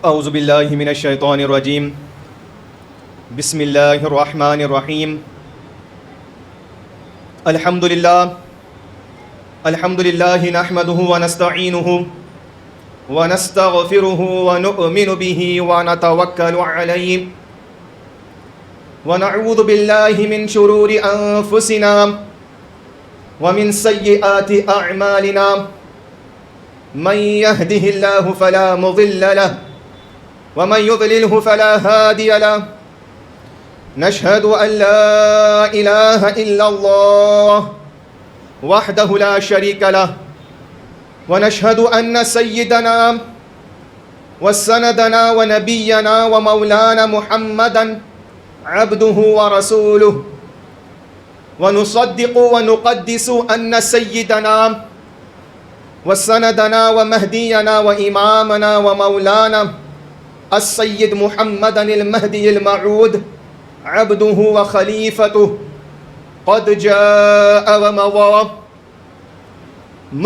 اعوذ باللہ من الشیطان الرجیم بسم اللہ الرحمن الرحیم الحمد للہ نحمده ونستعینه ونستغفره ونؤمن به ونتوکل علیہ ونعوذ باللہ من شرور انفسنا ومن سیئات اعمالنا من يهده اللہ فلا مضل له ومن يضلله فلا هادي له نشهد أن لا إله إلا الله وحده لا شريك له ونشهد أن سيدنا وسندنا ونبينا ومولانا محمدا عبده ورسوله ونصدق ونقدس أن سيدنا وسندنا ومهدينا وإمامنا ومولانا السيد محمد المهدي الموعود عبده وخليفته قد جاء ومضى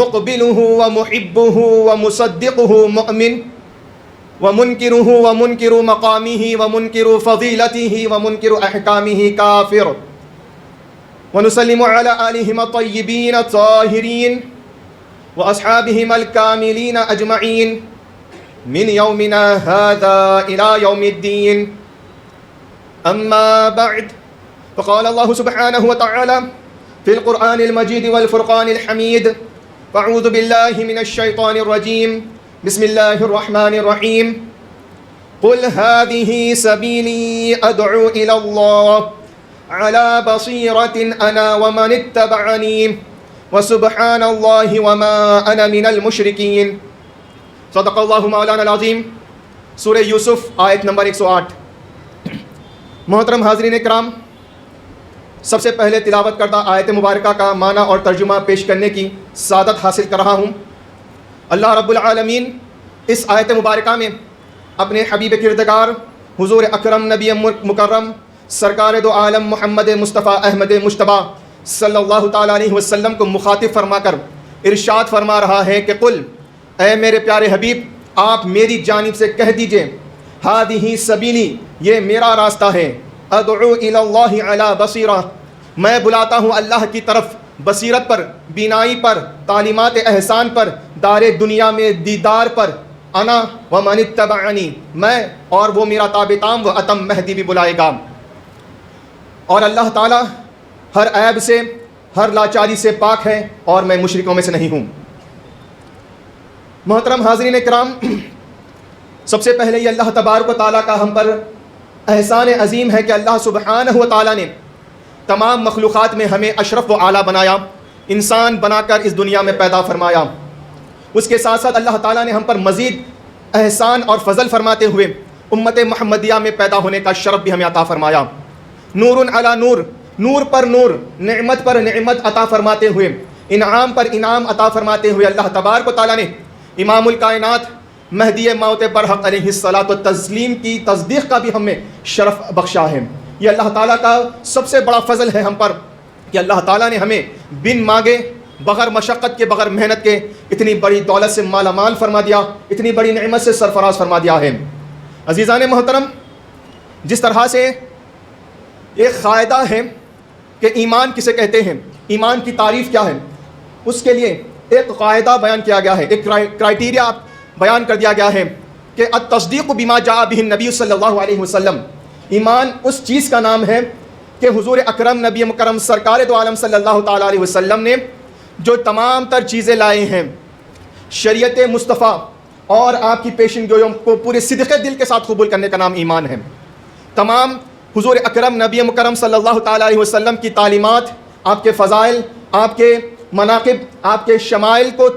مقبله ومحبه ومصدقه مؤمن ومنكره ومنكر مقامه ومنكر فضيلته ومنكر أحكامه كافر ونسلم على آلهم الطيبين الطاهرين وأصحابهم الكاملين أجمعين من يومنا هذا إلى يوم الدين أما بعد فقال الله سبحانه وتعالى في القرآن المجيد والفرقان الحميد فأعوذ بالله من الشيطان الرجيم بسم الله الرحمن الرحيم قل هذه سبيلي أدعو إلى الله على بصيرة أنا ومن اتبعني وسبحان الله وما أنا من المشركين صدق اللہ مولانا العظیم۔ سورہ یوسف آیت نمبر 108۔ محترم حاضرین کرام، سب سے پہلے تلاوت کردہ آیت مبارکہ کا معنی اور ترجمہ پیش کرنے کی سعادت حاصل کر رہا ہوں۔ اللہ رب العالمین اس آیت مبارکہ میں اپنے حبیب کردگار حضور اکرم نبی مکرم سرکار دو عالم محمد مصطفیٰ احمد مجتبیٰ صلی اللہ تعالیٰ علیہ وسلم کو مخاطب فرما کر ارشاد فرما رہا ہے کہ قل، اے میرے پیارے حبیب، آپ میری جانب سے کہہ دیجئے، ہادہ سبیلی، یہ میرا راستہ ہے، ادعو الی اللہ علی بصیرہ، میں بلاتا ہوں اللہ کی طرف بصیرت پر، بینائی پر، تعلیمات احسان پر، دار دنیا میں دیدار پر، انا ومن اتبعنی، میں اور وہ میرا تابع تام و اتم مہدی بھی بلائے گا۔ اور اللہ تعالیٰ ہر عیب سے، ہر لاچاری سے پاک ہے اور میں مشرکوں میں سے نہیں ہوں۔ محترم حاضرین کرام، سب سے پہلے یہ اللہ تبارک و تعالیٰ کا ہم پر احسان عظیم ہے کہ اللہ سبحانہ و تعالیٰ نے تمام مخلوقات میں ہمیں اشرف و اعلیٰ بنایا، انسان بنا کر اس دنیا میں پیدا فرمایا۔ اس کے ساتھ ساتھ اللہ تعالیٰ نے ہم پر مزید احسان اور فضل فرماتے ہوئے امت محمدیہ میں پیدا ہونے کا شرف بھی ہمیں عطا فرمایا۔ نور علی نور، نور پر نور، نعمت پر نعمت عطا فرماتے ہوئے، انعام پر انعام عطا فرماتے ہوئے اللہ تبارک و تعالیٰ نے امام الکائنات مہدی موت برحق علیہ الصلاۃ والتسلیم کی تصدیق کا بھی ہمیں شرف بخشا ہے۔ یہ اللہ تعالیٰ کا سب سے بڑا فضل ہے ہم پر کہ اللہ تعالیٰ نے ہمیں بن مانگے، بغیر مشقت کے، بغیر محنت کے اتنی بڑی دولت سے مالا مال فرما دیا، اتنی بڑی نعمت سے سرفراز فرما دیا ہے۔ عزیزان محترم، جس طرح سے ایک قاعدہ ہے کہ ایمان کسے کہتے ہیں، ایمان کی تعریف کیا ہے، اس کے لیے ایک قاعدہ بیان کیا گیا ہے، ایک کرائٹیریا بیان کر دیا گیا ہے کہ التصدیق بما جاء به النبی صلی اللہ علیہ وسلم، ایمان اس چیز کا نام ہے کہ حضور اکرم نبی مکرم سرکار دو عالم صلی اللہ تعالیٰ علیہ وسلم نے جو تمام تر چیزیں لائے ہیں، شریعت مصطفیٰ اور آپ کی پیشن گوئیوں کو پورے صدق دل کے ساتھ قبول کرنے کا نام ایمان ہے۔ تمام حضور اکرم نبی مکرم صلی اللہ تعالیٰ علیہ وسلم کی تعلیمات، آپ کے فضائل، آپ کے مناقب، آپ کے شمائل کو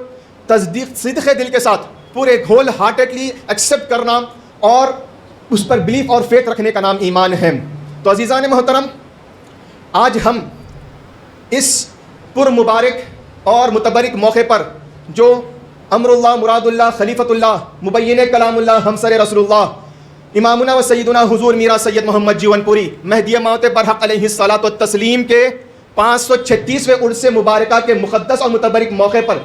تصدیق صدق دل کے ساتھ پورے ہول ہارٹیڈلی ایکسیپٹ کرنا اور اس پر بلیف اور فیتھ رکھنے کا نام ایمان ہے۔ تو عزیزان محترم، آج ہم اس پر مبارک اور متبرک موقع پر جو امر اللہ، مراد اللہ، خلیفۃ اللہ، مبین کلام اللہ، ہمسر رسول اللہ، امامنا و سیدنا حضور میرا سید محمد جیون پوری مہدی موت برحق علیہ الصلاۃ والتسلیم کے 536ویں عرس مبارکہ کے مقدس اور متبرک موقع پر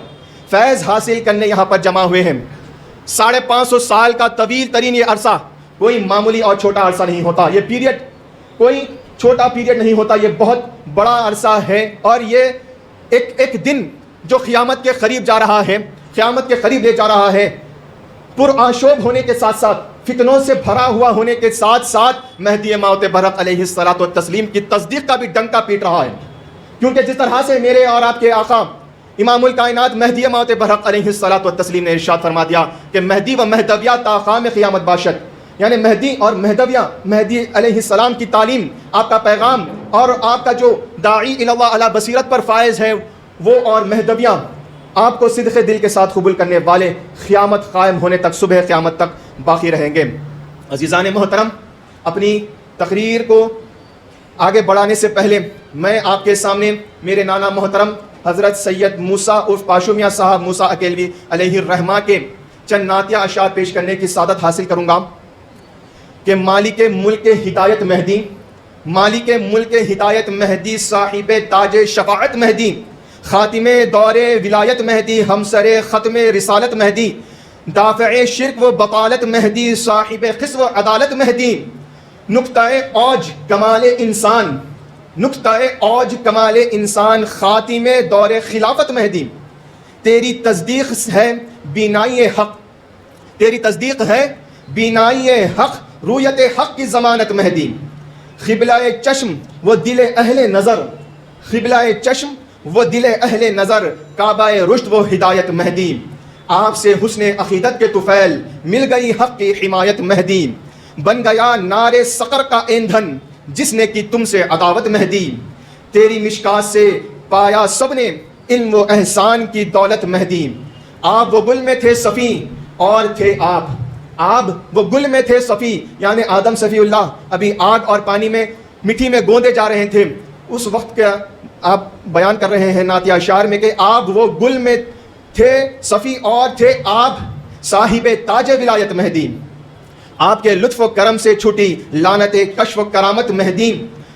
فیض حاصل کرنے یہاں پر جمع ہوئے ہیں۔ 550 سال کا طویل ترین یہ عرصہ کوئی معمولی اور چھوٹا عرصہ نہیں ہوتا. یہ پیریڈ کوئی چھوٹا پیریڈ نہیں ہوتا, یہ بہت بڑا عرصہ ہے. اور یہ ایک دن جو قیامت کے قریب جا رہا ہے, قیامت کے قریب لے جا رہا ہے, پرآشوب ہونے کے ساتھ ساتھ, فتنوں سے بھرا ہوا ہونے کے ساتھ ساتھ مہدی موعود برحق علیہ الصلوۃ والتسلیم کی تصدیق کا بھی ڈنکا پیٹ رہا ہے. کیونکہ جس طرح سے میرے اور آپ کے آقا امام الکائنات مہدی موعود برحق علیہ الصلوۃ والتسلیم نے ارشاد فرما دیا کہ مہدی و مہدویہ تا قیام قیامت باشد, یعنی مہدی اور مہدویہ, مہدی علیہ السلام کی تعلیم, آپ کا پیغام اور آپ کا جو داعی الی اللہ علی بصیرت پر فائز ہے وہ, اور مہدویہ آپ کو صدق دل کے ساتھ قبول کرنے والے قیامت قائم ہونے تک, صبح قیامت تک باقی رہیں گے. عزیزان محترم, اپنی تقریر کو آگے بڑھانے سے پہلے میں آپ کے سامنے میرے نانا محترم حضرت سید موسیٰ عرف پاشو میاں صاحب موسیٰ اکیلوی علیہ الرحمہ کے چند نعتیہ اشعار پیش کرنے کی سعادت حاصل کروں گا کہ مالک ملک ہدایت مہدی, مالک ملک ہدایت مہدی, صاحب تاج شفاعت مہدی, خاتم دور ولایت مہدی, ہمسر ختم رسالت مہدی, دافع شرک و بطالت مہدی, صاحب قسط و عدالت مہدی, نقطہ اوج کمال انسان, نقطہ اوج کمال انسان, خاتم دور خلافت مہدی. تیری تصدیق ہے بینائی حق, تیری تصدیق ہے بینائی حق, رویت حق کی ضمانت مہدی. قبلہ چشم و دل اہل نظر, قبلہ چشم وہ دل اہل نظر, کعبہ رشد و ہدایت مہدی. آپ سے حسن عقیدت کے طفیل مل گئی حق کی حمایت مہدی. بن گیا نار سقر کا ایندھن جس نے کی تم سے عداوت مہدی. تیری مشکات سے پایا سب نے علم و احسان کی دولت مہدی. آپ وہ گل میں تھے صفی اور تھے آپ, آپ وہ گل میں تھے صفی, یعنی آدم صفی اللہ ابھی آگ اور پانی میں مٹی میں گوندے جا رہے تھے. اس وقت کا آپ بیان کر رہے ہیں نعتیہ اشعار میں کہ آپ وہ گل میں تھے صفی اور تھے آپ, صاحب تاج ولایت مہدی. آپ کے لطف و کرم سے چھٹی لعنت کشف و کرامت مہدی.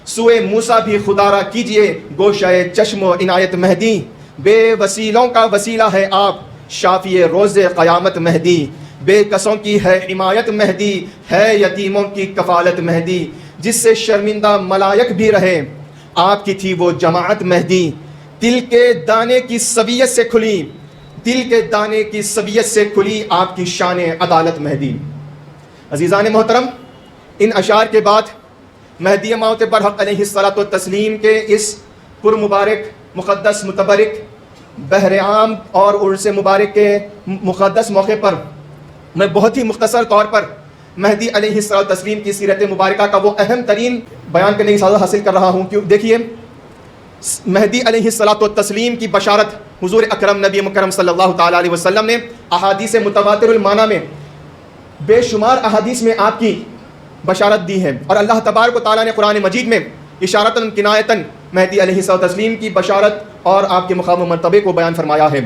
سوئے موسیٰ بھی خدا را کیجئے گوشہ چشم و عنایت مہدی. بے وسیلوں کا وسیلہ ہے آپ, شافی روز قیامت مہدی. بے کسوں کی ہے حمایت مہدی, ہے یتیموں کی کفالت مہدی. جس سے شرمندہ ملائک بھی رہے آپ کی تھی وہ جماعت مہدی. دل کے دانے کی سویت سے کھلی, دل کے دانے کی سویت سے کھلی آپ کی شان عدالت مہدی. عزیزان محترم, ان اشعار کے بعد مہدی موعود برحق علیہ الصلوۃ والتسلیم کے اس پر مبارک مقدس متبرک بحر عام اور عرس مبارک کے مقدس موقع پر میں بہت ہی مختصر طور پر مہدی علیہ الصلوۃ والتسلیم کی سیرت مبارکہ کا وہ اہم ترین بیان کرنے کی سعادت حاصل کر رہا ہوں. کیوں دیکھیے, مہدی علیہ الصلوۃ والتسلیم کی بشارت حضور اکرم نبی مکرم صلی اللہ تعالیٰ علیہ وسلم نے احادیث متواتر المعنی میں بے شمار احادیث میں آپ کی بشارت دی ہے. اور اللہ تبارک و تعالیٰ نے قرآن مجید میں اشارتاً کنایتاً مہدی علیہ الصلوۃ والتسلیم کی بشارت اور آپ کے مقام و مرتبے کو بیان فرمایا ہے.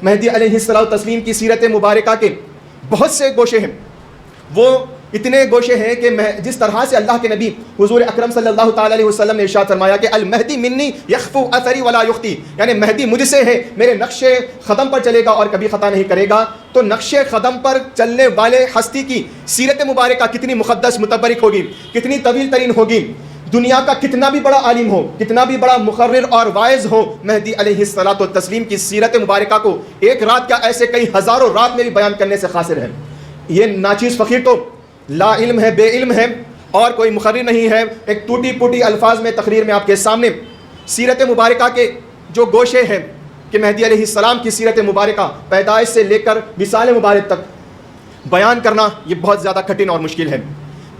مہدی علیہ الصلوۃ والتسلیم کی سیرت مبارکہ کے بہت سے گوشے ہیں, وہ اتنے گوشے ہیں کہ جس طرح سے اللہ کے نبی حضور اکرم صلی اللہ تعالیٰ علیہ وسلم نے ارشاد فرمایا کہ المہدی منی یخفو اثری ولا یخطی, یعنی مہدی مجھ سے ہے, میرے نقش قدم پر چلے گا اور کبھی خطا نہیں کرے گا. تو نقش قدم پر چلنے والے ہستی کی سیرت مبارکہ کتنی مقدس متبرک ہوگی, کتنی طویل ترین ہوگی. دنیا کا کتنا بھی بڑا عالم ہو, کتنا بھی بڑا مقرر اور واعظ ہو, مہدی علیہ الصلوۃ والتسلیم کی سیرت مبارکہ کو ایک رات کا ایسے کئی ہزاروں رات میں بھی بیان کرنے سے قاصر ہے. یہ ناچیز فقیر تو لا علم ہے, بے علم ہے, اور کوئی مقرر نہیں ہے. ایک ٹوٹی پوٹی الفاظ میں تقریر میں آپ کے سامنے سیرت مبارکہ کے جو گوشے ہیں کہ مہدی علیہ السلام کی سیرت مبارکہ پیدائش سے لے کر وصال مبارک تک بیان کرنا یہ بہت زیادہ کٹھن اور مشکل ہے.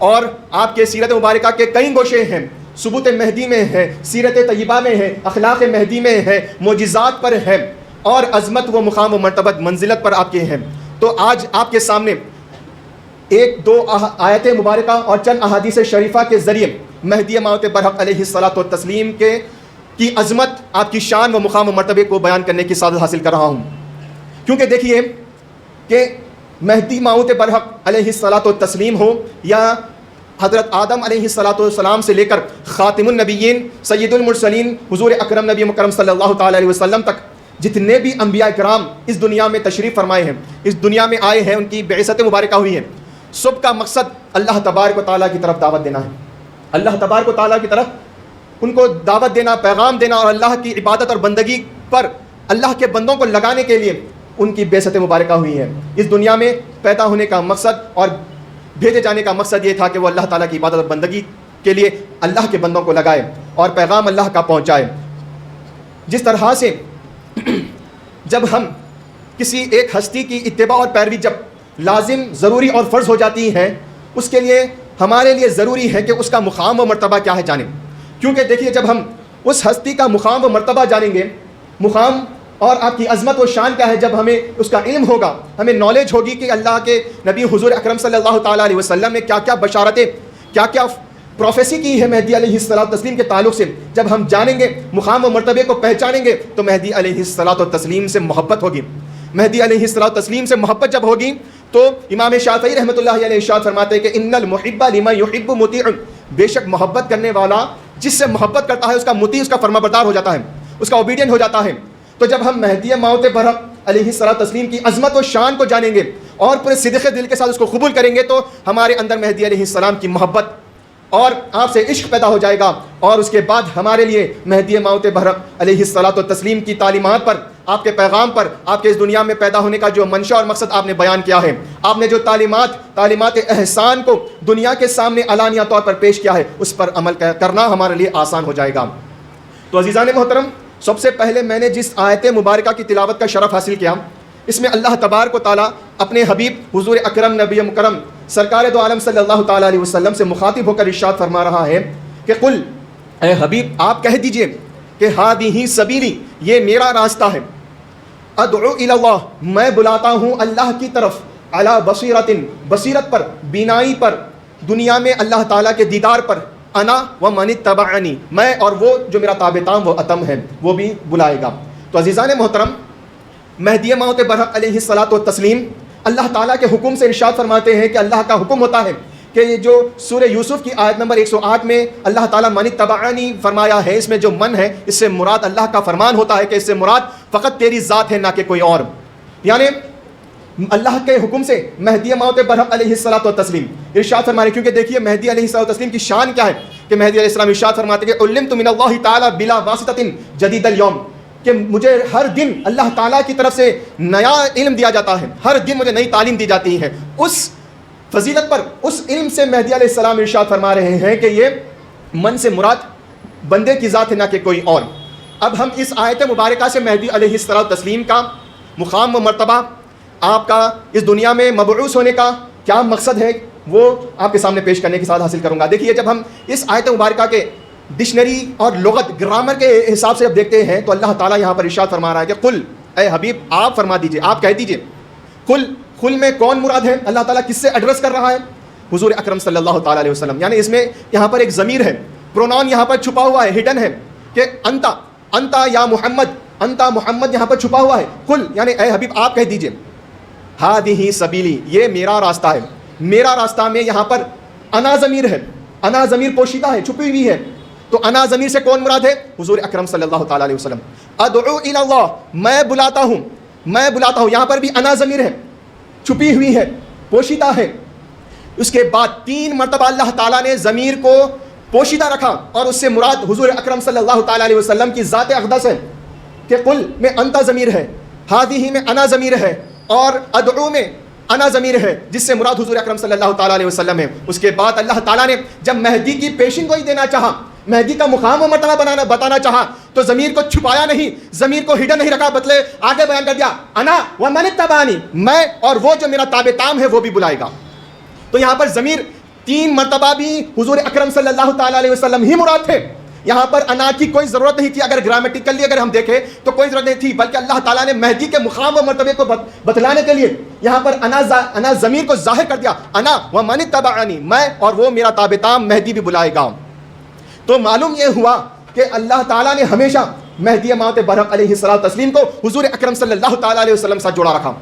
اور آپ کے سیرت مبارکہ کے کئی گوشے ہیں, ثبوت مہدی میں ہے, سیرت طیبہ میں ہے, اخلاق مہدی میں ہے, معجزات پر ہے, اور عظمت و مقام و مرتبت منزلت پر آپ کے ہیں. تو آج آپ کے سامنے ایک دو آیت مبارکہ اور چند احادیث شریفہ کے ذریعے مہدی موعود برحق علیہ الصلوۃ والتسلیم کی عظمت, آپ کی شان و مقام و مرتبے کو بیان کرنے کی سعادت حاصل کر رہا ہوں. کیونکہ دیکھیے کہ مہدی موعود برحق علیہ الصلوۃ والتسلیم ہو یا حضرت آدم علیہ الصلوۃ والسلام سے لے کر خاتم النبیین سید المرسلین حضور اکرم نبی مکرم صلی اللہ تعالیٰ علیہ وسلم تک جتنے بھی انبیاء کرام اس دنیا میں تشریف فرمائے ہیں، اس دنیا میں آئے ہیں، ان کی بعثت مبارکہ ہوئی ہے، سب کا مقصد اللہ تبارک و تعالیٰ کی طرف دعوت دینا ہے، اللہ تبارک و تعالیٰ کی طرف ان کو دعوت دینا، پیغام دینا، اور اللہ کی عبادت اور بندگی پر اللہ کے بندوں کو لگانے کے لیے ان کی بعثت مبارکہ ہوئی ہے۔ اس دنیا میں پیدا ہونے کا مقصد اور بھیجے جانے کا مقصد یہ تھا کہ وہ اللہ تعالیٰ کی عبادت اور بندگی کے لیے اللہ کے بندوں کو لگائے اور پیغام اللہ کا پہنچائے۔ جس طرح سے جب ہم کسی ایک ہستی کی اتباع اور پیروی جب لازم، ضروری اور فرض ہو جاتی ہے، اس کے لیے ہمارے لیے ضروری ہے کہ اس کا مقام و مرتبہ کیا ہے جانیں، کیونکہ دیکھیے جب ہم اس ہستی کا مقام و مرتبہ جانیں گے، مقام اور آپ کی عظمت و شان کیا ہے، جب ہمیں اس کا علم ہوگا، ہمیں نالج ہوگی کہ اللہ کے نبی حضور اکرم صلی اللہ تعالیٰ علیہ وسلم نے کیا کیا بشارتیں، کیا کیا پروفیسی کی ہے مہدی علیہ الصلوۃ والتسلیم کے تعلق سے، جب ہم جانیں گے، مقام و مرتبے کو پہچانیں گے، تو مہدی علیہ الصلوۃ والتسلیم سے محبت ہوگی۔ مہدی علیہ الصلوۃ والتسلیم سے محبت جب ہوگی تو امام شافعی رحمۃ اللہ علیہ ارشاد فرماتے ہیں کہ ان المحب لمن یحب مطیع، بے شک محبت کرنے والا جس سے محبت کرتا ہے اس کا مطیع، اس کا فرما بردار ہو جاتا ہے، اس کا اوبیڈینٹ ہو جاتا ہے۔ تو جب ہم مہدی موعود برحق علیہ الصلوۃ والتسلیم کی عظمت و شان کو جانیں گے اور پورے صدق دل کے ساتھ اس کو قبول کریں گے، تو ہمارے اندر مہدی علیہ السلام کی محبت اور آپ سے عشق پیدا ہو جائے گا، اور اس کے بعد ہمارے لیے مہدی موعود برحق علیہ الصلوۃ والتسلیم کی تعلیمات پر، آپ کے پیغام پر، آپ کے اس دنیا میں پیدا ہونے کا جو منشا اور مقصد آپ نے بیان کیا ہے، آپ نے جو تعلیمات احسان کو دنیا کے سامنے علانیہ طور پر پیش کیا ہے، اس پر عمل کرنا ہمارے لیے آسان ہو جائے گا۔ تو عزیزان محترم، سب سے پہلے میں نے جس آیت مبارکہ کی تلاوت کا شرف حاصل کیا، اس میں اللہ تبارک و تعالیٰ اپنے حبیب حضور اکرم نبی مکرم سرکار دو عالم صلی اللہ تعالیٰ علیہ وسلم سے مخاطب ہو کر ارشاد فرما رہا ہے کہ قل، اے حبیب آپ کہہ دیجئے کہ ہادہ سبیلی، یہ میرا راستہ ہے، ادعو الی اللہ، میں بلاتا ہوں اللہ کی طرف، علی بصیرۃ، بصیرت پر، بینائی پر، دنیا میں اللہ تعالیٰ کے دیدار پر، انا و من اتبعنی، میں اور وہ جو میرا تابعتام و اتم ہے وہ بھی بلائے گا۔ تو عزیزان محترم، مہدی موعود برحق علیہ الصلوۃ والتسلیم اللہ تعالیٰ کے حکم سے ارشاد فرماتے ہیں کہ اللہ کا حکم ہوتا ہے کہ یہ جو سورہ یوسف کی آیت نمبر 108 میں اللہ تعالیٰ من اتبعنی فرمایا ہے، اس میں جو من ہے اس سے مراد اللہ کا فرمان ہوتا ہے کہ اس سے مراد فقط تیری ذات ہے، نہ کہ کوئی اور، یعنی اللہ کے حکم سے مہدی موعود برحق علیہ الصلوۃ والتسلیم ارشاد فرمانے، کیونکہ دیکھیے مہدی علیہ الصلوۃ والتسلیم کی شان کیا ہے کہ مہدی علیہ السلام ارشاد فرماتے ہیں کہ علمت من اللہ تعالیٰ بلا واسطۃ جدید الیوم، کہ مجھے ہر دن اللہ تعالیٰ کی طرف سے نیا علم دیا جاتا ہے، ہر دن مجھے نئی تعلیم دی جاتی ہے۔ اس فضیلت پر، اس علم سے مہدی علیہ السلام ارشاد فرما رہے ہیں کہ یہ من سے مراد بندے کی ذات ہے، نہ کہ کوئی اور۔ اب ہم اس آیت مبارکہ سے مہدی علیہ الصلوۃ والتسلیم کا مقام و مرتبہ، آپ کا اس دنیا میں مبعوث ہونے کا کیا مقصد ہے، وہ آپ کے سامنے پیش کرنے کے ساتھ حاصل کروں گا۔ دیکھیے جب ہم اس آیت مبارکہ کے ڈکشنری اور لغت گرامر کے حساب سے اب دیکھتے ہیں تو اللہ تعالیٰ یہاں پر ارشاد فرما رہا ہے کہ قل، اے حبیب آپ فرما دیجئے، آپ کہہ دیجئے، قل میں کون مراد ہے، اللہ تعالیٰ کس سے ایڈریس کر رہا ہے، حضور اکرم صلی اللہ تعالیٰ علیہ وسلم، یعنی اس میں یہاں پر ایک ضمیر ہے، پروناؤن یہاں پر چھپا ہوا ہے، ہڈن ہے کہ انتا یا محمد، انتا محمد یہاں پر چھپا ہوا ہے۔ قل یعنی اے حبیب آپ کہہ دیجئے، ہادہ سبیلی، یہ میرا راستہ ہے، میرا راستہ میں یہاں پر انا ضمیر ہے، انا ضمیر پوشیدہ ہے، چھپی ہوئی ہے، تو انا ضمیر سے کون مراد ہے، حضور اکرم صلی اللہ تعالیٰ علیہ وسلم۔ ادعو الی اللہ، میں بلاتا ہوں، یہاں پر بھی انا ضمیر ہے، چھپی ہوئی ہے، پوشیدہ ہے۔ اس کے بعد 3 مرتبہ اللہ تعالیٰ نے ضمیر کو پوشیدہ رکھا، اور اس سے مراد حضور اکرم صلی اللہ تعالیٰ علیہ وسلم کی ذات اقدس ہے، کہ قل میں انتا ضمیر ہے، ہادہ میں انا ضمیر ہے، اور ادعو میں انا ضمیر ہے، جس سے مراد حضور اکرم صلی اللہ تعالیٰ علیہ وسلم ہے۔ اس کے بعد اللہ تعالیٰ نے جب مہدی کی پیشن گوئی دینا چاہا، مہدی کا مقام و مرتبہ بتانا چاہا، تو ضمیر کو چھپایا نہیں، ضمیر کو ہڈن نہیں رکھا، بدلے آگے بیان کر دیا، انا و من اتبعنی، میں اور وہ جو میرا تابع تام ہے وہ بھی بلائے گا۔ تو یہاں پر ضمیر 3 مرتبہ بھی حضور اکرم صلی اللہ تعالیٰ علیہ وسلم ہی مراد تھے، یہاں پر انا کی کوئی ضرورت نہیں تھی، اگر گرامیٹیکلی اگر ہم دیکھیں تو کوئی ضرورت نہیں تھی، بلکہ اللہ تعالیٰ نے مہدی کے مقام و مرتبے کو بتلانے کے لیے یہاں پر انا ضمیر کو ظاہر کر دیا، انا و من اتبعنی، میں اور وہ میرا تابع تام مہدی بھی بلائے گا۔ تو معلوم یہ ہوا کہ اللہ تعالیٰ نے ہمیشہ مہدی موعود برحق علیہ الصلوۃ والتسلیم کو حضور اکرم صلی اللہ تعالیٰ علیہ وسلم سے جوڑا رکھا،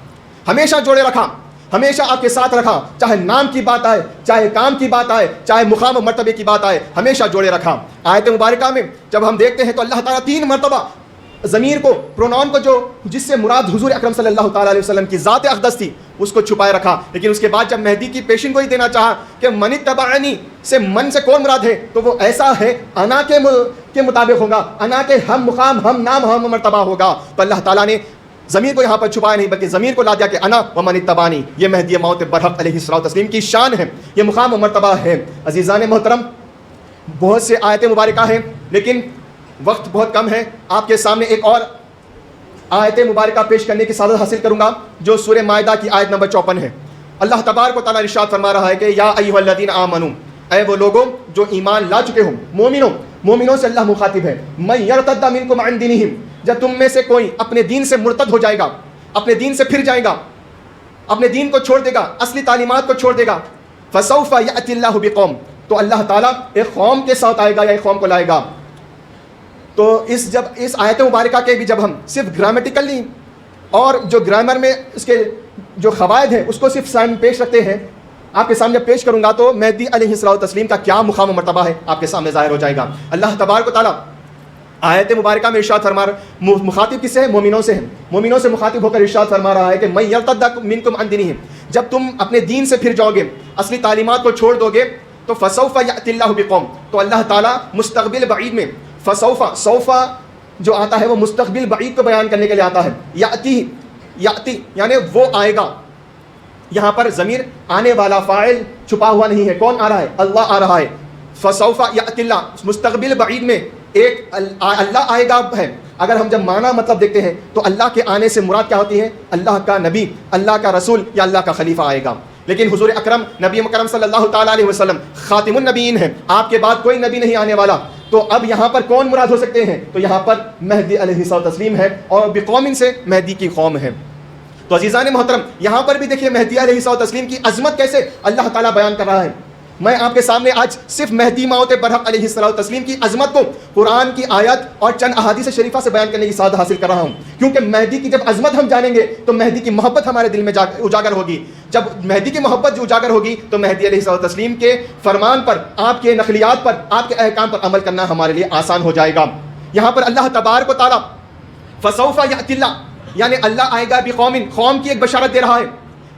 ہمیشہ جوڑے رکھا، ہمیشہ آپ کے ساتھ رکھا، چاہے نام کی بات آئے، چاہے کام کی بات آئے، چاہے مقام و مرتبے کی بات آئے، ہمیشہ جوڑے رکھا۔ آیت مبارکہ میں جب ہم دیکھتے ہیں تو اللہ تعالیٰ 3 مرتبہ ضمیر کو، پروناؤن کو، جو جس سے مراد حضور اکرم صلی اللہ تعالیٰ علیہ وسلم کی ذات اقدس تھی، اس کو چھپائے رکھا. لیکن اس کے بعد جب مہدی کی پیشن گوئی دینا چاہا کہ من اتبعنی سے من سے کون مراد ہے، تو وہ ایسا ہے انا کے مطابق ہوگا، انا کے ہم مقام، ہم نام، ہم مرتبہ ہوگا. تو اللہ تعالیٰ نے ضمیر کو یہاں پر چھپایا نہیں بلکہ ضمیر کو لا دیا کہ انا و من اتبعنی. یہ مہدی موعود برحق علیہ الصلوۃ والتسلیم کی شان ہے، یہ مقام و مرتبہ ہے. عزیزان محترم، بہت سے آیتیں مبارکہ ہیں لیکن وقت بہت کم ہے. آپ کے سامنے ایک اور آیت مبارکہ پیش کرنے کی سعادت حاصل کروں گا جو سورہ مائدہ کی آیت نمبر 54 ہے. اللہ تبارک و تعالیٰ ارشاد فرما رہا ہے کہ یا ایھا الذین آمنوا، اے وہ لوگوں جو ایمان لا چکے ہو، مومنوں سے اللہ مخاطب ہے. من یرتد منکم عن دینہ، جب تم میں سے کوئی اپنے دین سے مرتد ہو جائے گا، اپنے دین سے پھر جائے گا، اپنے دین کو چھوڑ دے گا، اصلی تعلیمات کو چھوڑ دے گا، فسوف یأتی اللہ بقوم، تو اللہ تعالیٰ ایک قوم کے ساتھ آئے گا یا ایک قوم کو لائے گا. تو جب اس آیت مبارکہ کے بھی جب ہم صرف گرامیٹیکلی اور جو گرامر میں اس کے جو قواعد ہیں اس کو صرف سامنے پیش رکھتے ہیں، آپ کے سامنے پیش کروں گا تو مہدی علیہ الصلوۃ والتسلیم کا کیا مقام و مرتبہ ہے آپ کے سامنے ظاہر ہو جائے گا. اللہ تبارک و تعالیٰ آیت مبارکہ میں ارشاد فرما رہا، مخاطب کس سے ہے؟ مومنوں سے ہے. مومنوں سے مخاطب ہو کر ارشاد فرما رہا ہے کہ من یرتد منکم عن دینہ، جب تم اپنے دین سے پھر جاؤ گے، اصلی تعلیمات کو چھوڑ دو گے، تو فسوف یأتی اللہ بقوم، تو اللہ تعالیٰ مستقبل بعید میں سوفا جو آتا ہے وہ مستقبل بعید کو بیان کرنے کے لیے آتا ہے. یاتی یعنی وہ آئے گا. یہاں پر ضمیر آنے والا فاعل چھپا ہوا نہیں ہے. کون آ رہا ہے؟ اللہ آ رہا ہے. فسوف یاتی اللہ، مستقبل بعید میں ایک اللہ آئے گا ہے. اگر ہم جب معنی مطلب دیکھتے ہیں تو اللہ کے آنے سے مراد کیا ہوتی ہے؟ اللہ کا نبی، اللہ کا رسول یا اللہ کا خلیفہ آئے گا. لیکن حضور اکرم نبی مکرم صلی اللہ تعالیٰ علیہ وسلم خاتم النبیین ہیں، آپ کے بعد کوئی نبی نہیں آنے والا. تو اب یہاں پر کون مراد ہو سکتے ہیں؟ تو یہاں پر مہدی علیہ الصلوۃ والتسلیم ہے اور بقوم سے مہدی کی قوم ہے. تو عزیزان محترم، یہاں پر بھی دیکھیے مہدی علیہ الصلوۃ والتسلیم کی عظمت کیسے اللہ تعالیٰ بیان کر رہا ہے. میں آپ کے سامنے آج صرف مہدی موعود برحق علیہ الصلوۃ والتسلیم کی عظمت کو قرآن کی آیت اور چند احادیث شریفہ سے بیان کرنے کی سعادت حاصل کر رہا ہوں، کیونکہ مہدی کی جب عظمت ہم جانیں گے تو مہدی کی محبت ہمارے دل میں اجاگر ہوگی. جب مہدی کی محبت جو اجاگر ہوگی تو مہدی علیہ الصلوۃ والتسلیم کے فرمان پر، آپ کے نقلیات پر، آپ کے احکام پر عمل کرنا ہمارے لیے آسان ہو جائے گا. یہاں پر اللہ تبارک و تعالیٰ فسوف یأتی اللہ یعنی اللہ آئے گا بقوم، قوم کی ایک بشارت دے رہا ہے.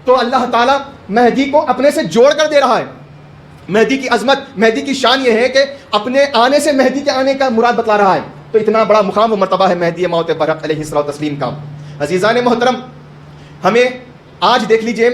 تو اللہ تعالیٰ مہدی کو اپنے سے جوڑ کر دے رہا ہے. مہدی کی عظمت، مہدی کی شان یہ ہے کہ اپنے آنے سے مہدی کے آنے کا مراد بتلا رہا ہے. تو اتنا بڑا مقام و مرتبہ ہے مہدی موعود برحق علیہ الصلوۃ والتسلیم کا. عزیزان محترم، ہمیں آج دیکھ لیجئے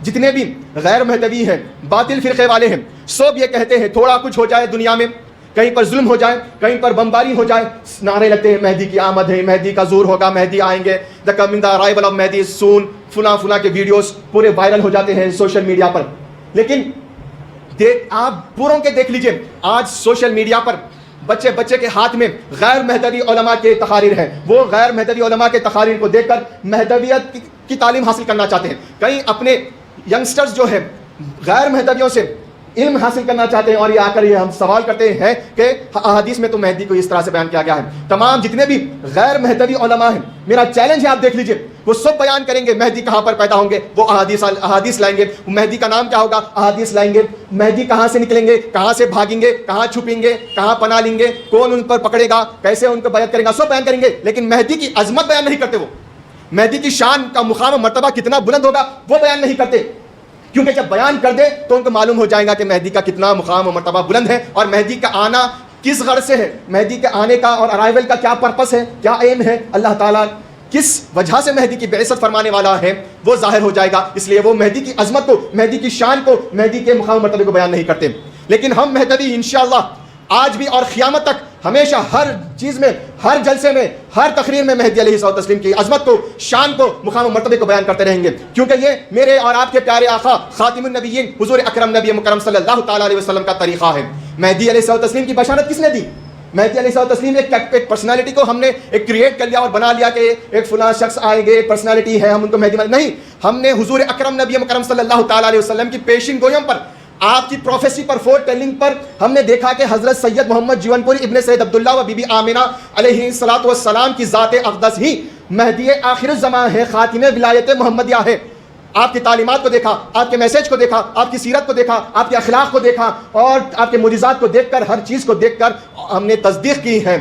جتنے بھی غیر مہدوی ہیں، باطل فرقے والے ہیں، سب یہ کہتے ہیں تھوڑا کچھ ہو جائے دنیا میں، کہیں پر ظلم ہو جائے، کہیں پر بمباری ہو جائے، نعرے لگتے ہیں مہدی کی آمد ہے، مہدی کا ظہور ہوگا، مہدی آئیں گے، the coming the arrival of Mahdi soon, فلاں کے ویڈیوز پورے وائرل ہو جاتے ہیں سوشل میڈیا پر. لیکن آپ پوروں کے دیکھ لیجئے آج سوشل میڈیا پر بچے کے ہاتھ میں غیر مہدوی علماء کے تقاریر ہیں. وہ غیر مہدوی علماء کے تقاریر کو دیکھ کر مہدویت کی تعلیم حاصل کرنا چاہتے ہیں. کئی اپنے ینگسٹرز جو ہیں غیر مہدویوں سے علم حاصل کرنا چاہتے ہیں اور یہ آ کر یہ ہم سوال کرتے ہیں کہ احادیث میں تو مہدی کو اس طرح سے بیان کیا گیا ہے. تمام جتنے بھی غیر مہدوی علماء ہیں، میرا چیلنج ہے آپ دیکھ لیجئے، وہ سب بیان کریں گے مہدی کہاں پر پیدا ہوں گے، وہ احادیث لائیں گے. مہدی کا نام کیا ہوگا، احادیث لائیں گے. مہدی کہاں سے نکلیں گے، کہاں سے بھاگیں گے، کہاں چھپیں گے، کہاں پناہ لیں گے، کون ان پر پکڑے گا، کیسے ان کو بیعت کرے گا، سب بیان کریں گے. لیکن مہدی کی عظمت بیان نہیں کرتے. وہ مہدی کی شان کا مقام و مرتبہ کتنا بلند ہوگا وہ بیان نہیں کرتے، کیونکہ جب بیان کر دے تو ان کو معلوم ہو جائے گا کہ مہدی کا کتنا مقام و مرتبہ بلند ہے اور مہدی کا آنا کس غرض سے ہے، مہدی کے آنے کا اور ارائیول کا کیا پرپس ہے، کیا ایم ہے، اللہ تعالیٰ کس وجہ سے مہدی کی بعثت فرمانے والا ہے، وہ ظاہر ہو جائے گا. اس لیے وہ مہدی کی عظمت کو، مہدی کی شان کو، مہدی کے مقام و مرتبے کو بیان نہیں کرتے. لیکن ہم مہدوی انشاءاللہ آج بھی اور قیامت تک ہمیشہ ہر چیز میں، ہر جلسے میں، ہر تقریر میں مہدی علیہ الصلوۃ والتسلیم کی عظمت کو، شان کو، مقام و مرتبے کو بیان کرتے رہیں گے، کیونکہ یہ میرے اور آپ کے پیارے آقا خاتم النبیین حضور اکرم نبی مکرم صلی اللہ تعالیٰ علیہ وسلم کا طریقہ ہے. مہدی علیہ الصلوۃ والتسلیم کی بشارت کس نے دی؟ مہدی علیہ الصلوۃ والتسلیم ایک پرسنالٹی کو ہم نے ایک کریٹ کر لیا اور بنا لیا کہ ایک فلاں شخص آئیں گے، پرسنالٹی ہے، ہم ان کو مہدی نہیں. ہم نے حضور اکرم نبی مکرم صلی اللہ تعالیٰ علیہ وسلم کی پیشین گوئیوں پر، آپ کی پروفیسی پر، فور ٹیلنگ پر ہم نے دیکھا کہ حضرت سید محمد جیون پوری ابن سید عبداللہ و بی بی آمنہ علیہ الصلوۃ والسلام کی ذات اقدس ہی مہدی آخر الزمان ہے، خاتم ولایت محمدیہ ہے. آپ کی تعلیمات کو دیکھا، آپ کے میسیج کو دیکھا، آپ کی سیرت کو دیکھا، آپ کے اخلاق کو دیکھا اور آپ کے معجزات کو دیکھ کر، ہر چیز کو دیکھ کر ہم نے تصدیق کی ہے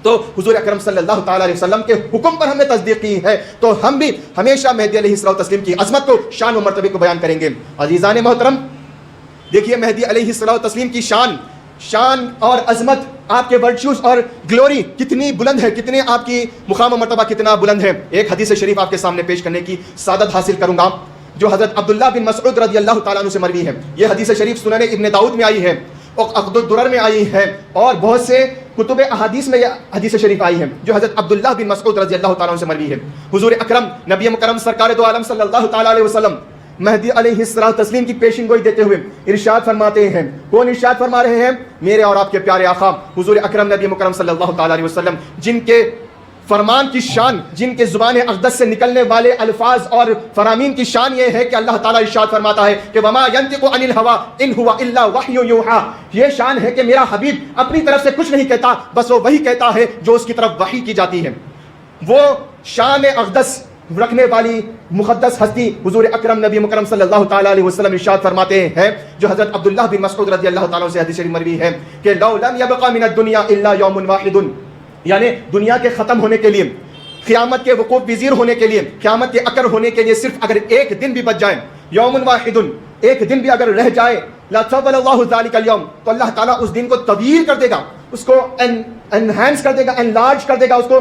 تو حضور اکرم صلی اللہ تعالیٰ علیہ وسلم کے حکم پر ہم نے تصدیق کی ہے، تو ہم بھی ہمیشہ مہدی علیہ الصلوۃ والتسلیم کی عظمت کو، شان و مرتبے کو بیان کریں گے۔ عزیزان محترم، دیکھیے مہدی علیہ الصلوۃ والتسلیم کی شان اور عظمت، آپ کے ورچوز اور گلوری کتنی بلند ہے، کتنے آپ کی مقام و مرتبہ کتنا بلند ہے۔ ایک حدیث شریف آپ کے سامنے پیش کرنے کی سعادت حاصل کروں گا، جو حضرت عبداللہ بن مسعود رضی اللہ تعالیٰ عنہ سے مروی ہے۔ یہ حدیث شریف سنن ابن داؤد میں آئی ہے، اور عقد الدرر میں آئی ہے، اور بہت سے کتب احادیث میں یہ حدیث شریف آئی ہے، جو حضرت عبداللہ بن مسعود رضی اللہ تعالیٰ عنہ سے مروی ہے۔ حضور اکرم نبی مکرم سرکار دو عالم صلی اللہ تعالیٰ علیہ وسلم مہدی علیہ الصلوۃ والتسلیم کی پیشن گوئی دیتے ہوئے ارشاد فرماتے ہیں۔ کون ارشاد فرما رہے ہیں؟ میرے اور آپ کے پیارے آقا حضور اکرم نبی مکرم صلی اللہ تعالیٰ علیہ وسلم، جن کے فرمان کی شان، جن کے زبان اقدس سے نکلنے والے الفاظ اور فرامین کی شان یہ ہے کہ اللہ تعالیٰ ارشاد فرماتا ہے کہ وما ينطق عن الهوى ان هو الا وحی یوحى۔ یہ شان ہے کہ میرا حبیب اپنی طرف سے کچھ نہیں کہتا، بس وہ وہی کہتا ہے جو اس کی طرف وحی کی جاتی ہے۔ وہ شان اقدس رکھنے والی مقدس ہستی حضور اکرم نبی مکرم صلی اللہ تعالیٰ علیہ وسلم ارشاد فرماتے ہیں، جو حضرت عبداللہ بن مسعود رضی اللہ تعالیٰ سے حدیث شریف مروی ہے کہ لو لم يبق من الدنيا الا يوم واحد، یعنی دنیا کے ختم ہونے کے لیے، قیامت کے وقوع پذیر ہونے کے لیے، قیامت کے اکر ہونے کے لیے صرف اگر ایک دن بھی بچ جائے، یوم واحد، ایک دن بھی اگر رہ جائے، لطول اللہ ذلک اليوم، تو اللہ تعالیٰ اس دن کو طویل کر دے گا، اس کو انہینس کر دے گا، انلارج کر دے گا، اس کو